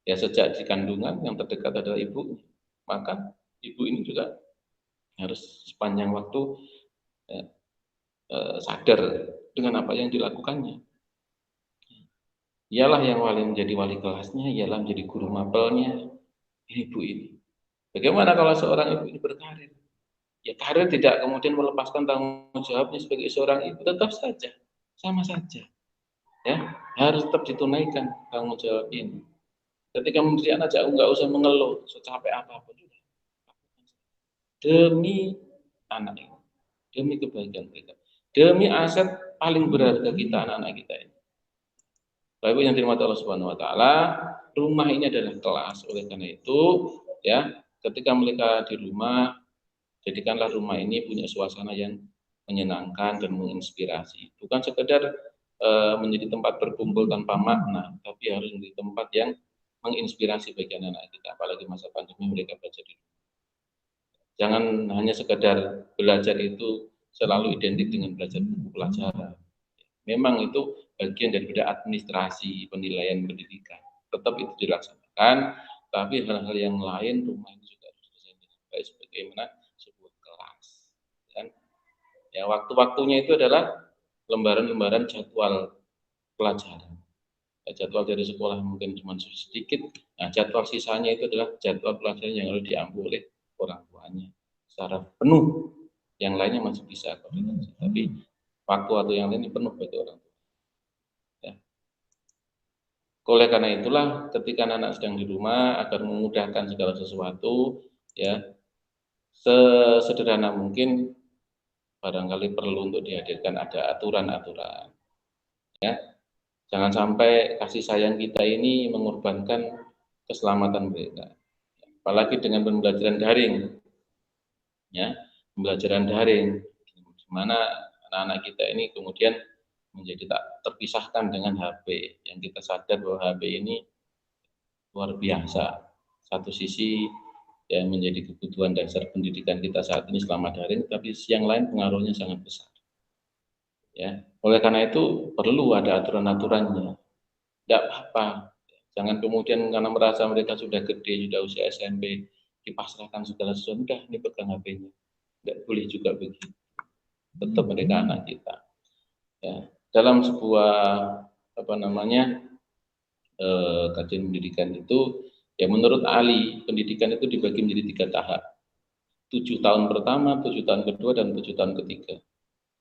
Ya, sejak di kandungan yang terdekat adalah ibunya. Maka ibu ini juga harus sepanjang waktu ya, sadar dengan apa yang dilakukannya. Ialah yang menjadi wali kelasnya, ialah menjadi guru mapelnya, ibu ini. Bagaimana kalau seorang ibu ini berkarir? Ya, karir tidak kemudian melepaskan tanggung jawabnya sebagai seorang ibu, tetap saja, sama saja. Ya, harus tetap ditunaikan tanggung jawab ini. Ketika menteri anak jauh, nggak usah mengeluh, secapek apapun. Demi anak ini, demi kebaikan mereka, demi aset paling berharga kita, anak-anak kita ini. Bapak yang dirahmati Allah Subhanahu wa taala, rumah ini adalah kelas. Oleh karena itu, ya, ketika mereka di rumah, jadikanlah rumah ini punya suasana yang menyenangkan dan menginspirasi. Bukan sekedar menjadi tempat berkumpul tanpa makna, tapi harus menjadi tempat yang menginspirasi bagi anak-anak kita. Apalagi masa pandemi mereka belajar di rumah. Jangan hanya sekedar belajar itu selalu identik dengan belajar buku pelajaran. Memang itu bagian daripada administrasi penilaian pendidikan. Tetap itu dilaksanakan, tapi hal-hal yang lain rumah ini juga harus didesain dengan baik sebagaimana sebuah kelas. Dan ya waktu-waktunya itu adalah lembaran-lembaran jadwal pelajaran. Ya, jadwal dari sekolah mungkin cuma sedikit. Nah, jadwal sisanya itu adalah jadwal pelajaran yang harus diambil oleh orang tuanya secara penuh. Yang lainnya masih bisa koordinasi, tapi waktu atau yang lain penuh bagi orang tua. Ya. Oleh karena itulah, ketika anak sedang di rumah, agar memudahkan segala sesuatu, ya sesederhana mungkin, barangkali perlu untuk dihadirkan ada aturan-aturan. Ya, jangan sampai kasih sayang kita ini mengorbankan keselamatan mereka. Apalagi dengan pembelajaran daring, ya pembelajaran daring, di mana anak-anak kita ini kemudian menjadi tak terpisahkan dengan HP, yang kita sadar bahwa HP ini luar biasa. Satu sisi yang menjadi kebutuhan dasar pendidikan kita saat ini selama daring, tapi yang lain pengaruhnya sangat besar. Ya, oleh karena itu perlu ada aturan-aturannya. Tidak apa-apa. Jangan kemudian karena merasa mereka sudah gede, sudah usia SMP, dipasrahkan segala sesuatu. Udah, ini pegang HP-nya. Tidak boleh juga begitu. Tetap mereka anak kita. Ya, dalam sebuah apa namanya kajian pendidikan itu, ya menurut Ali, pendidikan itu dibagi menjadi 3 tahap. 7 tahun pertama, 7 tahun kedua, dan 7 tahun ketiga.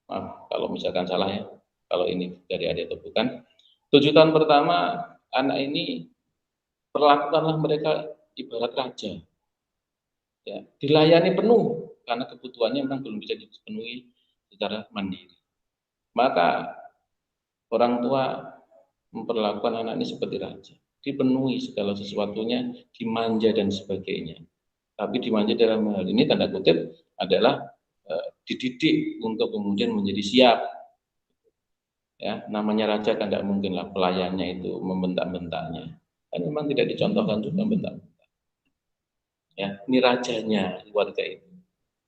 Maaf kalau misalkan salah ya, kalau ini dari adik atau bukan. 7 tahun pertama, anak ini perlakukanlah mereka ibarat raja, ya, dilayani penuh karena kebutuhannya memang belum bisa dipenuhi secara mandiri. Maka orang tua memperlakukan anak ini seperti raja, dipenuhi segala sesuatunya, dimanja dan sebagainya. Tapi dimanja dalam hal ini tanda kutip adalah dididik untuk kemudian menjadi siap. Ya, namanya raja kan tidak mungkin lah pelayannya itu membentak-bentaknya. Kan memang tidak dicontohkan juga bentak. Ya, ini rajanya keluarga itu.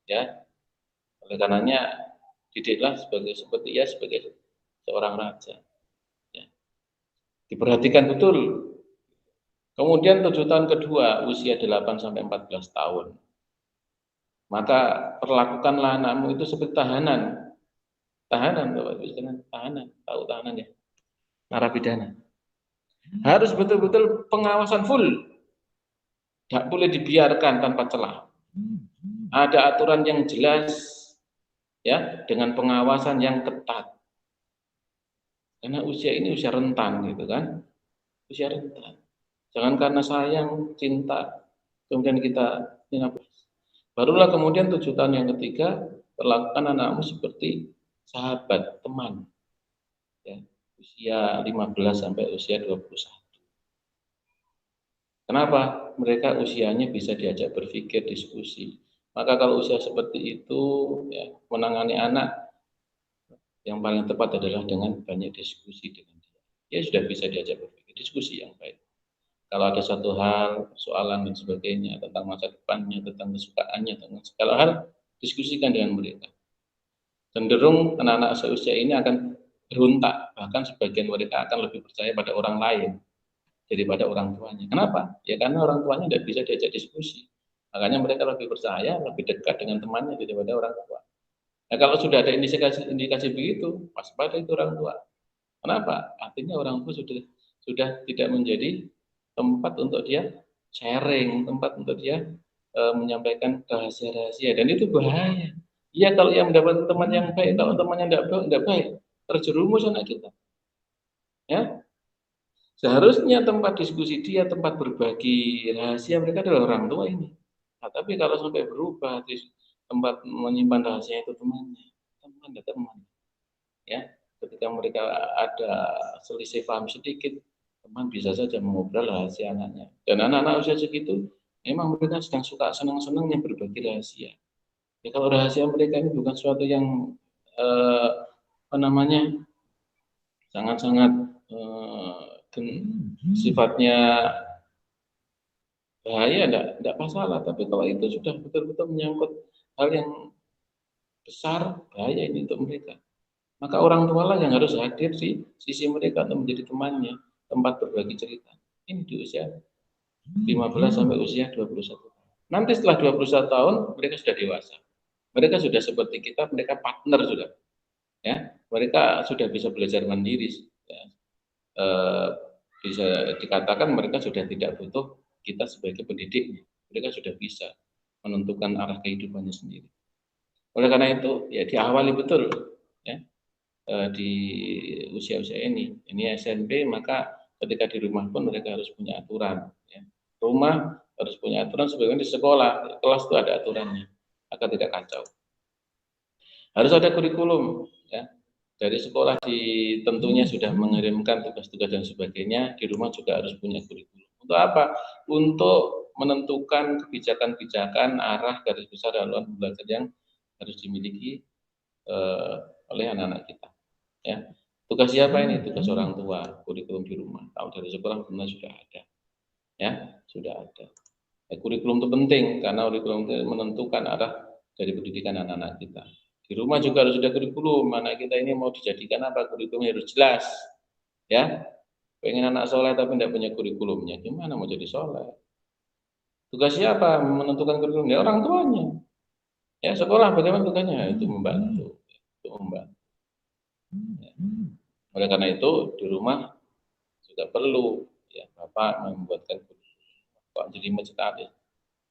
Ya, oleh karenanya didiklah seperti seorang raja. Ya. Diperhatikan betul. Kemudian 7 tahun kedua usia 8 sampai 14 tahun. Maka perlakukanlah anakmu itu seperti tahanan. Tahanan, Bapak Ibu sekalian, tahanan. Tahu tahanan ya? Narapidana. Harus betul-betul pengawasan full. Tidak boleh dibiarkan tanpa celah. Ada aturan yang jelas, ya, dengan pengawasan yang ketat. Karena usia ini usia rentan, gitu kan? Usia rentan. Jangan karena sayang, cinta, kemudian kita barulah kemudian 7 tahun yang ketiga perlakukan anakmu seperti sahabat, teman. Ya, usia 15 sampai usia 21. Kenapa? Mereka usianya bisa diajak berpikir, diskusi. Maka kalau usia seperti itu, ya, menangani anak yang paling tepat adalah dengan banyak diskusi dengan dia. Dia sudah bisa diajak berpikir, diskusi yang baik. Kalau ada satu hal, persoalan dan sebagainya tentang masa depannya, tentang kesukaannya, tentang segala hal, diskusikan dengan mereka. Cenderung anak-anak seusia ini akan berontak, bahkan sebagian mereka akan lebih percaya pada orang lain daripada orang tuanya. Kenapa? Ya karena orang tuanya tidak bisa diajak diskusi. Makanya mereka lebih percaya, lebih dekat dengan temannya daripada orang tua. Nah, kalau sudah ada indikasi begitu, waspada itu orang tua. Kenapa? Artinya orang tua sudah tidak menjadi tempat untuk dia sharing, tempat untuk dia menyampaikan rahasia-rahasia, dan itu bahaya. Iya, kalau yang mendapat teman yang baik, kalau temannya tidak baik, terjerumus anak kita. Ya, seharusnya tempat diskusi dia, tempat berbagi rahasia mereka adalah orang tua ini. Nah, tapi kalau sampai berubah, tempat menyimpan rahasia itu temannya, teman dan teman. Ya, ketika mereka ada selisih paham sedikit, teman bisa saja mengobrol rahasia anaknya. Dan anak-anak usia segitu, memang mereka sedang suka senang-senangnya berbagi rahasia. Ya, kalau rahasia mereka ini bukan sesuatu yang apa namanya sangat-sangat sifatnya bahaya, enggak masalah. Tapi kalau itu sudah betul-betul menyangkut hal yang besar, bahaya ini untuk mereka. Maka orang tua lah yang harus hadir di sisi mereka untuk menjadi temannya, tempat berbagi cerita. Ini di usia 15 sampai usia 21 tahun. Nanti setelah 21 tahun mereka sudah dewasa. Mereka sudah seperti kita, mereka partner sudah. Ya, mereka sudah bisa belajar mandiri. Ya. Bisa dikatakan mereka sudah tidak butuh kita sebagai pendidiknya. Mereka sudah bisa menentukan arah kehidupannya sendiri. Oleh karena itu, ya diawali betul, ya, di usia-usia ini SMP, maka ketika di rumah pun mereka harus punya aturan. Ya. Rumah harus punya aturan, sebagaimana di sekolah, kelas itu ada aturannya, agar tidak kacau. Harus ada kurikulum, ya. Dari sekolah tentunya sudah mengirimkan tugas-tugas dan sebagainya, di rumah juga harus punya kurikulum. Untuk apa? Untuk menentukan kebijakan-kebijakan, arah, garis besar haluan belajar yang harus dimiliki oleh anak-anak kita. Ya. Tugas siapa ini? Tugas orang tua, kurikulum di rumah. Kalau dari sekolah benar sudah ada. Ya, sudah ada. Kurikulum itu penting karena kurikulum itu menentukan arah dari pendidikan anak-anak kita. Di rumah juga harus ada kurikulum. Anak kita ini mau dijadikan apa, kurikulumnya harus jelas. Ya, pengen anak soleh tapi tidak punya kurikulumnya, gimana mau jadi soleh? Tugas siapa menentukan kurikulum? Ya orang tuanya. Ya sekolah bagaimana tugasnya? Itu membantu. Itu membantu. Ya. Oleh karena itu di rumah juga perlu ya Bapak membuatkan kurikulum. Kok jadi sekali?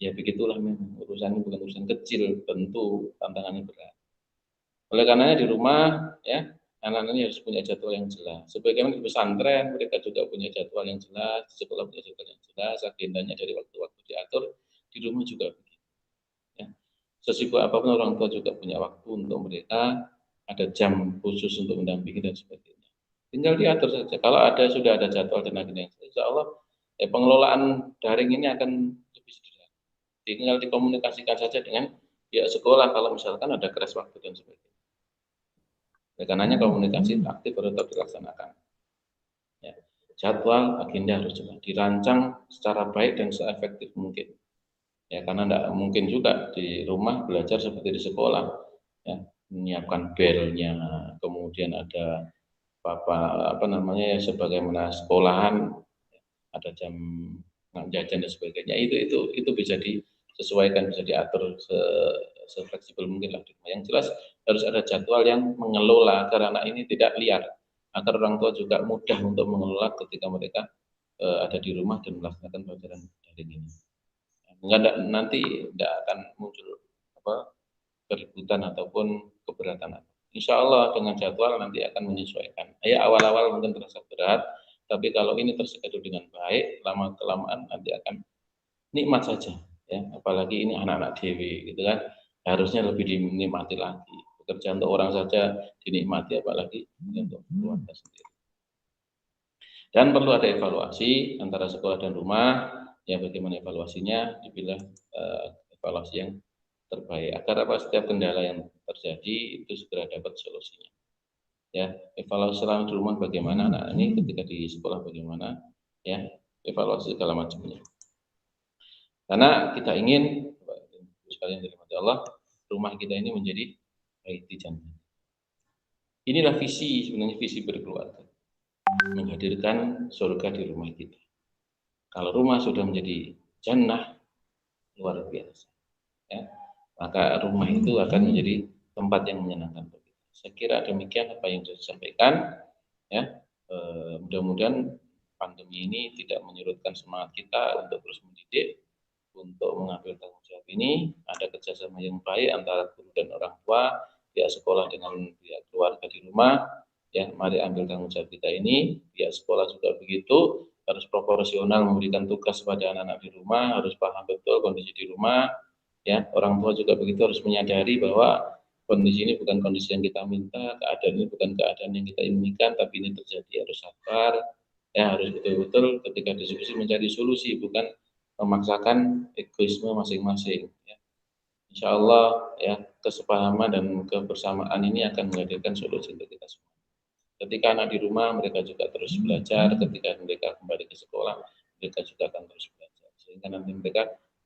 Ya begitulah memang urusan ini bukan urusan kecil, tentu tantangannya berat. Oleh karenanya di rumah ya anak-anak harus punya jadwal yang jelas. Sebagaimana di pesantren mereka juga punya jadwal yang jelas, di sekolah punya jadwal yang jelas, agendanya dari waktu-waktu diatur. Di rumah juga begitu. Ya. Sesibuk apapun orang tua juga punya waktu untuk mereka, ada jam khusus untuk mendampingi dan sebagainya. Tinggal diatur saja. Kalau sudah ada jadwal dan agenda yang jelas, insya Allah pengelolaan daring ini akan lebih sederhana. Tinggal dikomunikasikan saja dengan pihak sekolah kalau misalkan ada keras waktu dan sebagainya. Oleh karenanya komunikasi aktif harus tetap dilaksanakan. Ya. Jadwal, agenda harus jelas, dirancang secara baik dan seefektif mungkin. Ya, karena tidak mungkin juga di rumah belajar seperti di sekolah. Ya, menyiapkan belnya, kemudian ada apa namanya ya sebagaimana sekolahan ada jam jajan dan sebagainya. Itu bisa disesuaikan, bisa diatur sefleksibel mungkin lah. Yang jelas harus ada jadwal yang mengelola agar anak ini tidak liar, agar orang tua juga mudah untuk mengelola ketika mereka ada di rumah dan melaksanakan pelajaran daring ini. Nanti tidak akan muncul keributan ataupun keberatan. Insya Allah dengan jadwal nanti akan menyesuaikan. Ya awal-awal mungkin terasa berat, tapi kalau ini terschedule dengan baik, lama kelamaan nanti akan nikmat saja. Ya, apalagi ini anak-anak dewi, gitu kan, harusnya lebih dinikmati lagi. Pekerjaan untuk orang saja dinikmati, apalagi untuk keluarga sendiri. Dan perlu ada evaluasi antara sekolah dan rumah. Ya, bagaimana evaluasinya? Dipilah evaluasi yang terbaik agar setiap kendala yang terjadi itu segera dapat solusinya. Ya, evaluasi selama di rumah bagaimana anak ini, ketika di sekolah bagaimana, ya, evaluasi segala macamnya. Karena kita ingin sekalian dirahmati Allah, rumah kita ini menjadi baiti jannah. Inilah visi, sebenarnya visi berkeluarga, menghadirkan surga di rumah kita. Kalau rumah sudah menjadi jannah, luar biasa. Ya, maka rumah itu akan menjadi tempat yang menyenangkan bagi kita. Saya kira demikian apa yang sudah disampaikan. Ya, mudah-mudahan pandemi ini tidak menyurutkan semangat kita untuk terus mendidik, untuk mengambil tanggung jawab ini. Ada kerjasama yang baik antara guru dan orang tua, pihak sekolah dengan pihak keluarga di rumah. Ya, mari ambil tanggung jawab kita ini. Pihak sekolah juga begitu, harus proporsional memberikan tugas pada anak-anak di rumah, harus paham betul kondisi di rumah. Ya, orang tua juga begitu harus menyadari bahwa kondisi ini bukan kondisi yang kita minta, keadaan ini bukan keadaan yang kita inginkan, tapi ini terjadi, harus sabar. Ya, harus betul-betul ketika diskusi mencari solusi, bukan memaksakan egoisme masing-masing. Ya. Insya Allah ya kesepahaman dan kebersamaan ini akan menghadirkan solusi untuk kita semua. Ketika anak di rumah, mereka juga terus belajar. Ketika mereka kembali ke sekolah, mereka juga akan terus belajar. Sehingga nanti mereka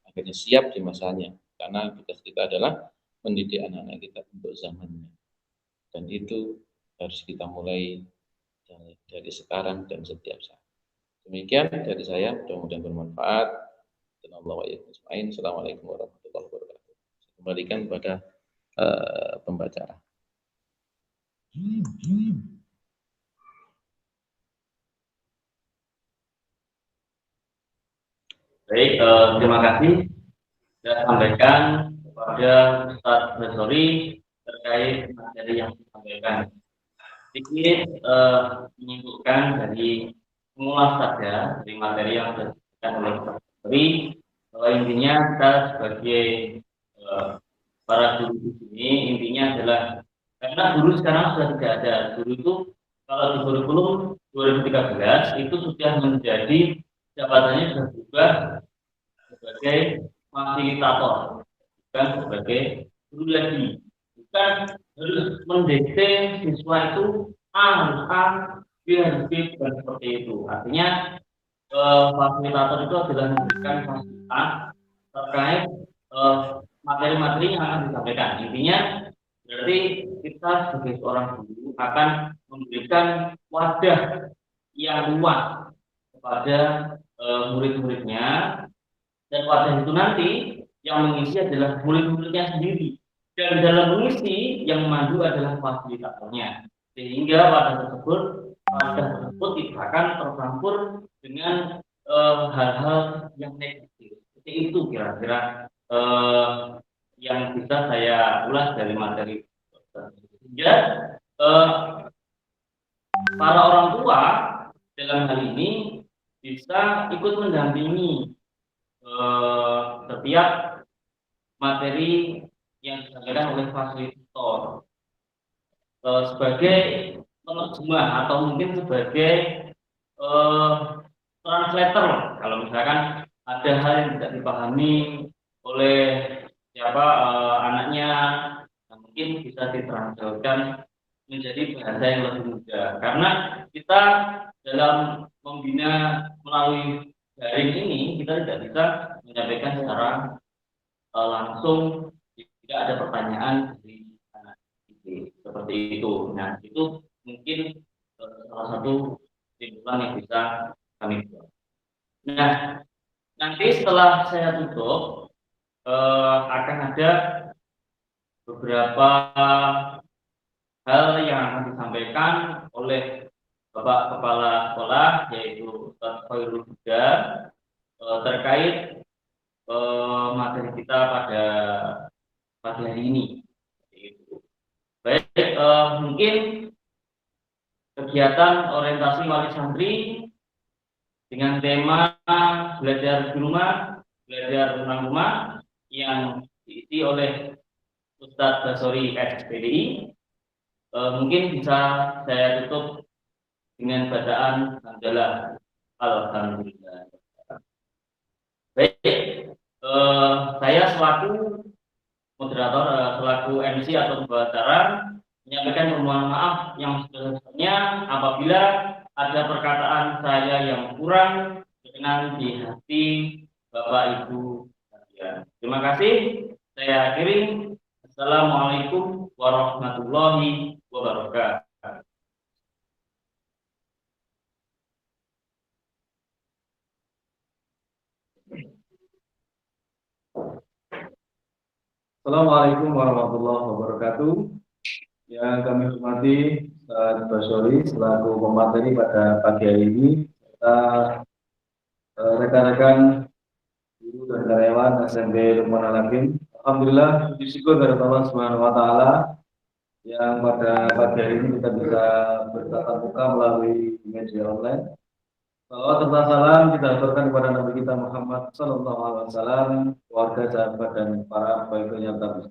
akhirnya siap di masanya. Karena tugas kita adalah mendidik anak-anak kita untuk zamannya. Dan itu harus kita mulai dari sekarang dan setiap saat. Demikian dari saya, mudah-mudahan bermanfaat. Assalamualaikum warahmatullahi wabarakatuh. Saya kembalikan kepada pembaca. Baik, terima kasih sudah sampaikan kepada Ustaz Basori terkait materi yang disampaikan. Sedikit menyimpulkan dari mengulas saja dari materi yang sudah disampaikan oleh Ustaz Basori, bahwa intinya kita sebagai para guru di sini intinya adalah karena guru sekarang sudah tidak ada. Guru itu kalau di kurikulum 2013 itu sudah menjadi jabatannya sudah berubah sebagai fasilitator, bukan sebagai guru lagi. Bukan harus mendikte siswa itu harus A, B harus B, bukan seperti itu. Artinya fasilitator itu adalah memberikan fasilitas terkait materi-materi yang akan disampaikan. Intinya Berarti kita sebagai seorang guru akan memberikan wadah yang luas kepada murid-muridnya, dan wadah itu nanti yang mengisi adalah murid-muridnya sendiri, dan dalam mengisi yang memandu adalah fasilitatornya, sehingga wadah tersebut tidak akan tercampur dengan hal-hal yang negatif. Seperti itu kira-kira yang bisa saya ulas dari materi. Sehingga para orang tua dalam hal ini bisa ikut mendampingi setiap materi yang disampaikan oleh fasilitator sebagai penerjemah atau mungkin sebagai translator. Kalau misalkan ada hal yang tidak dipahami oleh siapa anaknya, mungkin bisa ditranslatekan menjadi bahasa yang lebih mudah. Karena kita dalam membina melalui daring ini, kita tidak bisa menyampaikan secara langsung jika ada pertanyaan dari anak didik seperti itu. Nah, itu mungkin salah satu kesimpulan yang bisa kami buat. Nah, nanti setelah saya tutup akan ada beberapa hal yang akan disampaikan oleh Bapak Kepala Sekolah, yaitu Ustaz Khairul Huda, terkait materi kita pada pagi hari ini. Baik, mungkin kegiatan orientasi wali santri dengan tema belajar di rumah, belajar tentang rumah, yang diisi oleh Ustadz Basori SPDI, mungkin bisa saya tutup dengan bacaan hamdalah alhamdulillah. Baik, saya selaku moderator, selaku MC atau pembawa acara menyampaikan permohonan maaf yang sebesar-besarnya apabila ada perkataan saya yang kurang berkenan di hati Bapak Ibu sekalian. Terima kasih. Saya akhiri. Assalamualaikum warahmatullahi wabarakatuh. Assalamualaikum warahmatullahi wabarakatuh. Yang kami hormati Ustaz Basori selaku pemateri pada pagi hari ini, serta rekan-rekan guru dan karyawan SMP Lukman Al-Hakim. Alhamdulillah, puji syukur kepada Allah Subhanahu wa taala yang pada pagi hari ini kita bisa bertatap muka melalui media online. Salawat serta salam kita aturkan kepada Nabi kita Muhammad Sallallahu Alaihi Wasallam, keluarga, sahabat, dan para pengikutnya terus.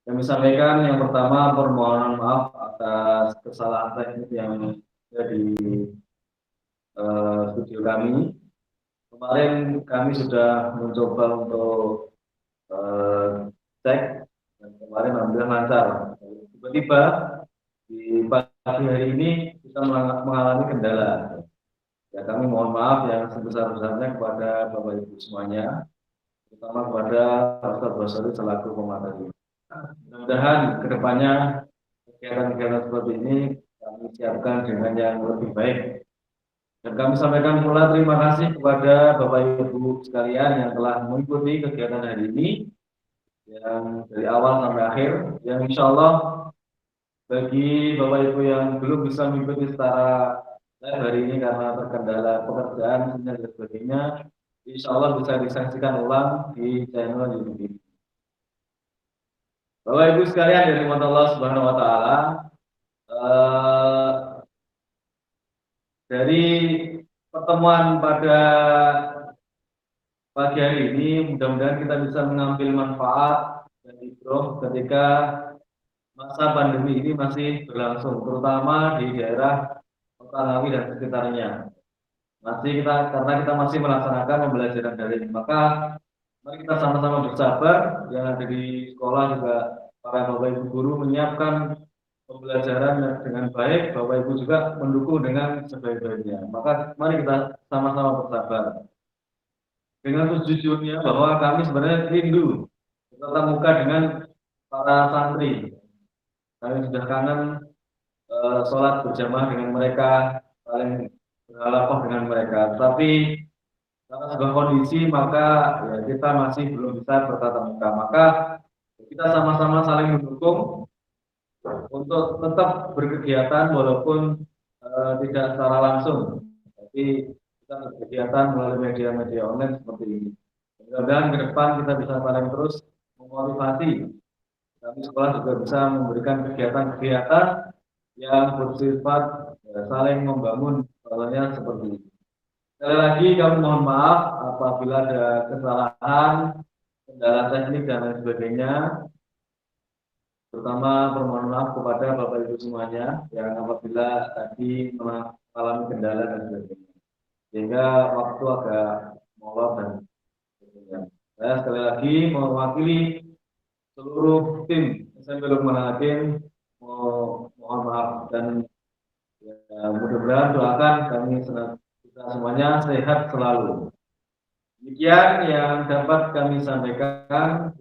Kami sampaikan yang pertama permohonan maaf atas kesalahan teknis yang ada di studio kami. Kemarin kami sudah mencoba untuk cek, dan kemarin alhamdulillah lancar. Tiba-tiba di pagi hari ini kita mengalami kendala. Ya, kami mohon maaf yang sebesar-besarnya kepada Bapak Ibu semuanya, terutama kepada Ustaz Basori selaku pemateri. Mudah-mudahan kedepannya kegiatan-kegiatan seperti ini kami siapkan dengan yang lebih baik. Dan kami sampaikan pula terima kasih kepada Bapak Ibu sekalian yang telah mengikuti kegiatan hari ini, yang dari awal sampai akhir, yang insya Allah bagi Bapak Ibu yang belum bisa mengikuti secara live hari ini karena terkendala pekerjaan dan sebagainya, insya Allah bisa disaksikan ulang di channel YouTube ini. Bapak Ibu sekalian dari rahmat Allah Subhanahu wa taala, dari pertemuan pada pagi hari ini mudah-mudahan kita bisa mengambil manfaat dan ibroh ketika masa pandemi ini masih berlangsung, terutama di daerah Kota Ngawi dan sekitarnya. Karena kita masih melaksanakan pembelajaran daring, maka mari kita sama-sama bersabar. Yang ada di sekolah juga para Bapak Ibu guru menyiapkan pembelajaran dengan baik, Bapak Ibu juga mendukung dengan sebaik-baiknya. Maka mari kita sama-sama bersabar. Dengan sejujurnya bahwa kami sebenarnya rindu bertatap muka dengan para santri, kami sudah kangen sholat berjamaah dengan mereka, saling berhalakoh dengan mereka. Tapi karena sebuah kondisi maka ya kita masih belum bisa bertatap muka. Maka kita sama-sama saling mendukung untuk tetap berkegiatan walaupun tidak secara langsung. Tapi kita berkegiatan melalui media-media online seperti ini. Mudah-mudahan ke depan kita bisa saling terus memotivasi. Kami sekolah juga bisa memberikan kegiatan-kegiatan yang bersifat saling membangun, contohnya seperti ini. Sekali lagi kami mohon maaf apabila ada kesalahan, kendala teknik dan lain sebagainya. Terutama permohonan maaf kepada Bapak Ibu semuanya yang apabila tadi mengalami kendala dan sebagainya. Sehingga waktu agak molor dan sebagainya. Saya sekali lagi mewakili seluruh tim SMP Lukman Hakim mohon maaf dan ya, mudah-mudahan doakan kami kita semuanya sehat selalu. Demikian yang dapat kami sampaikan.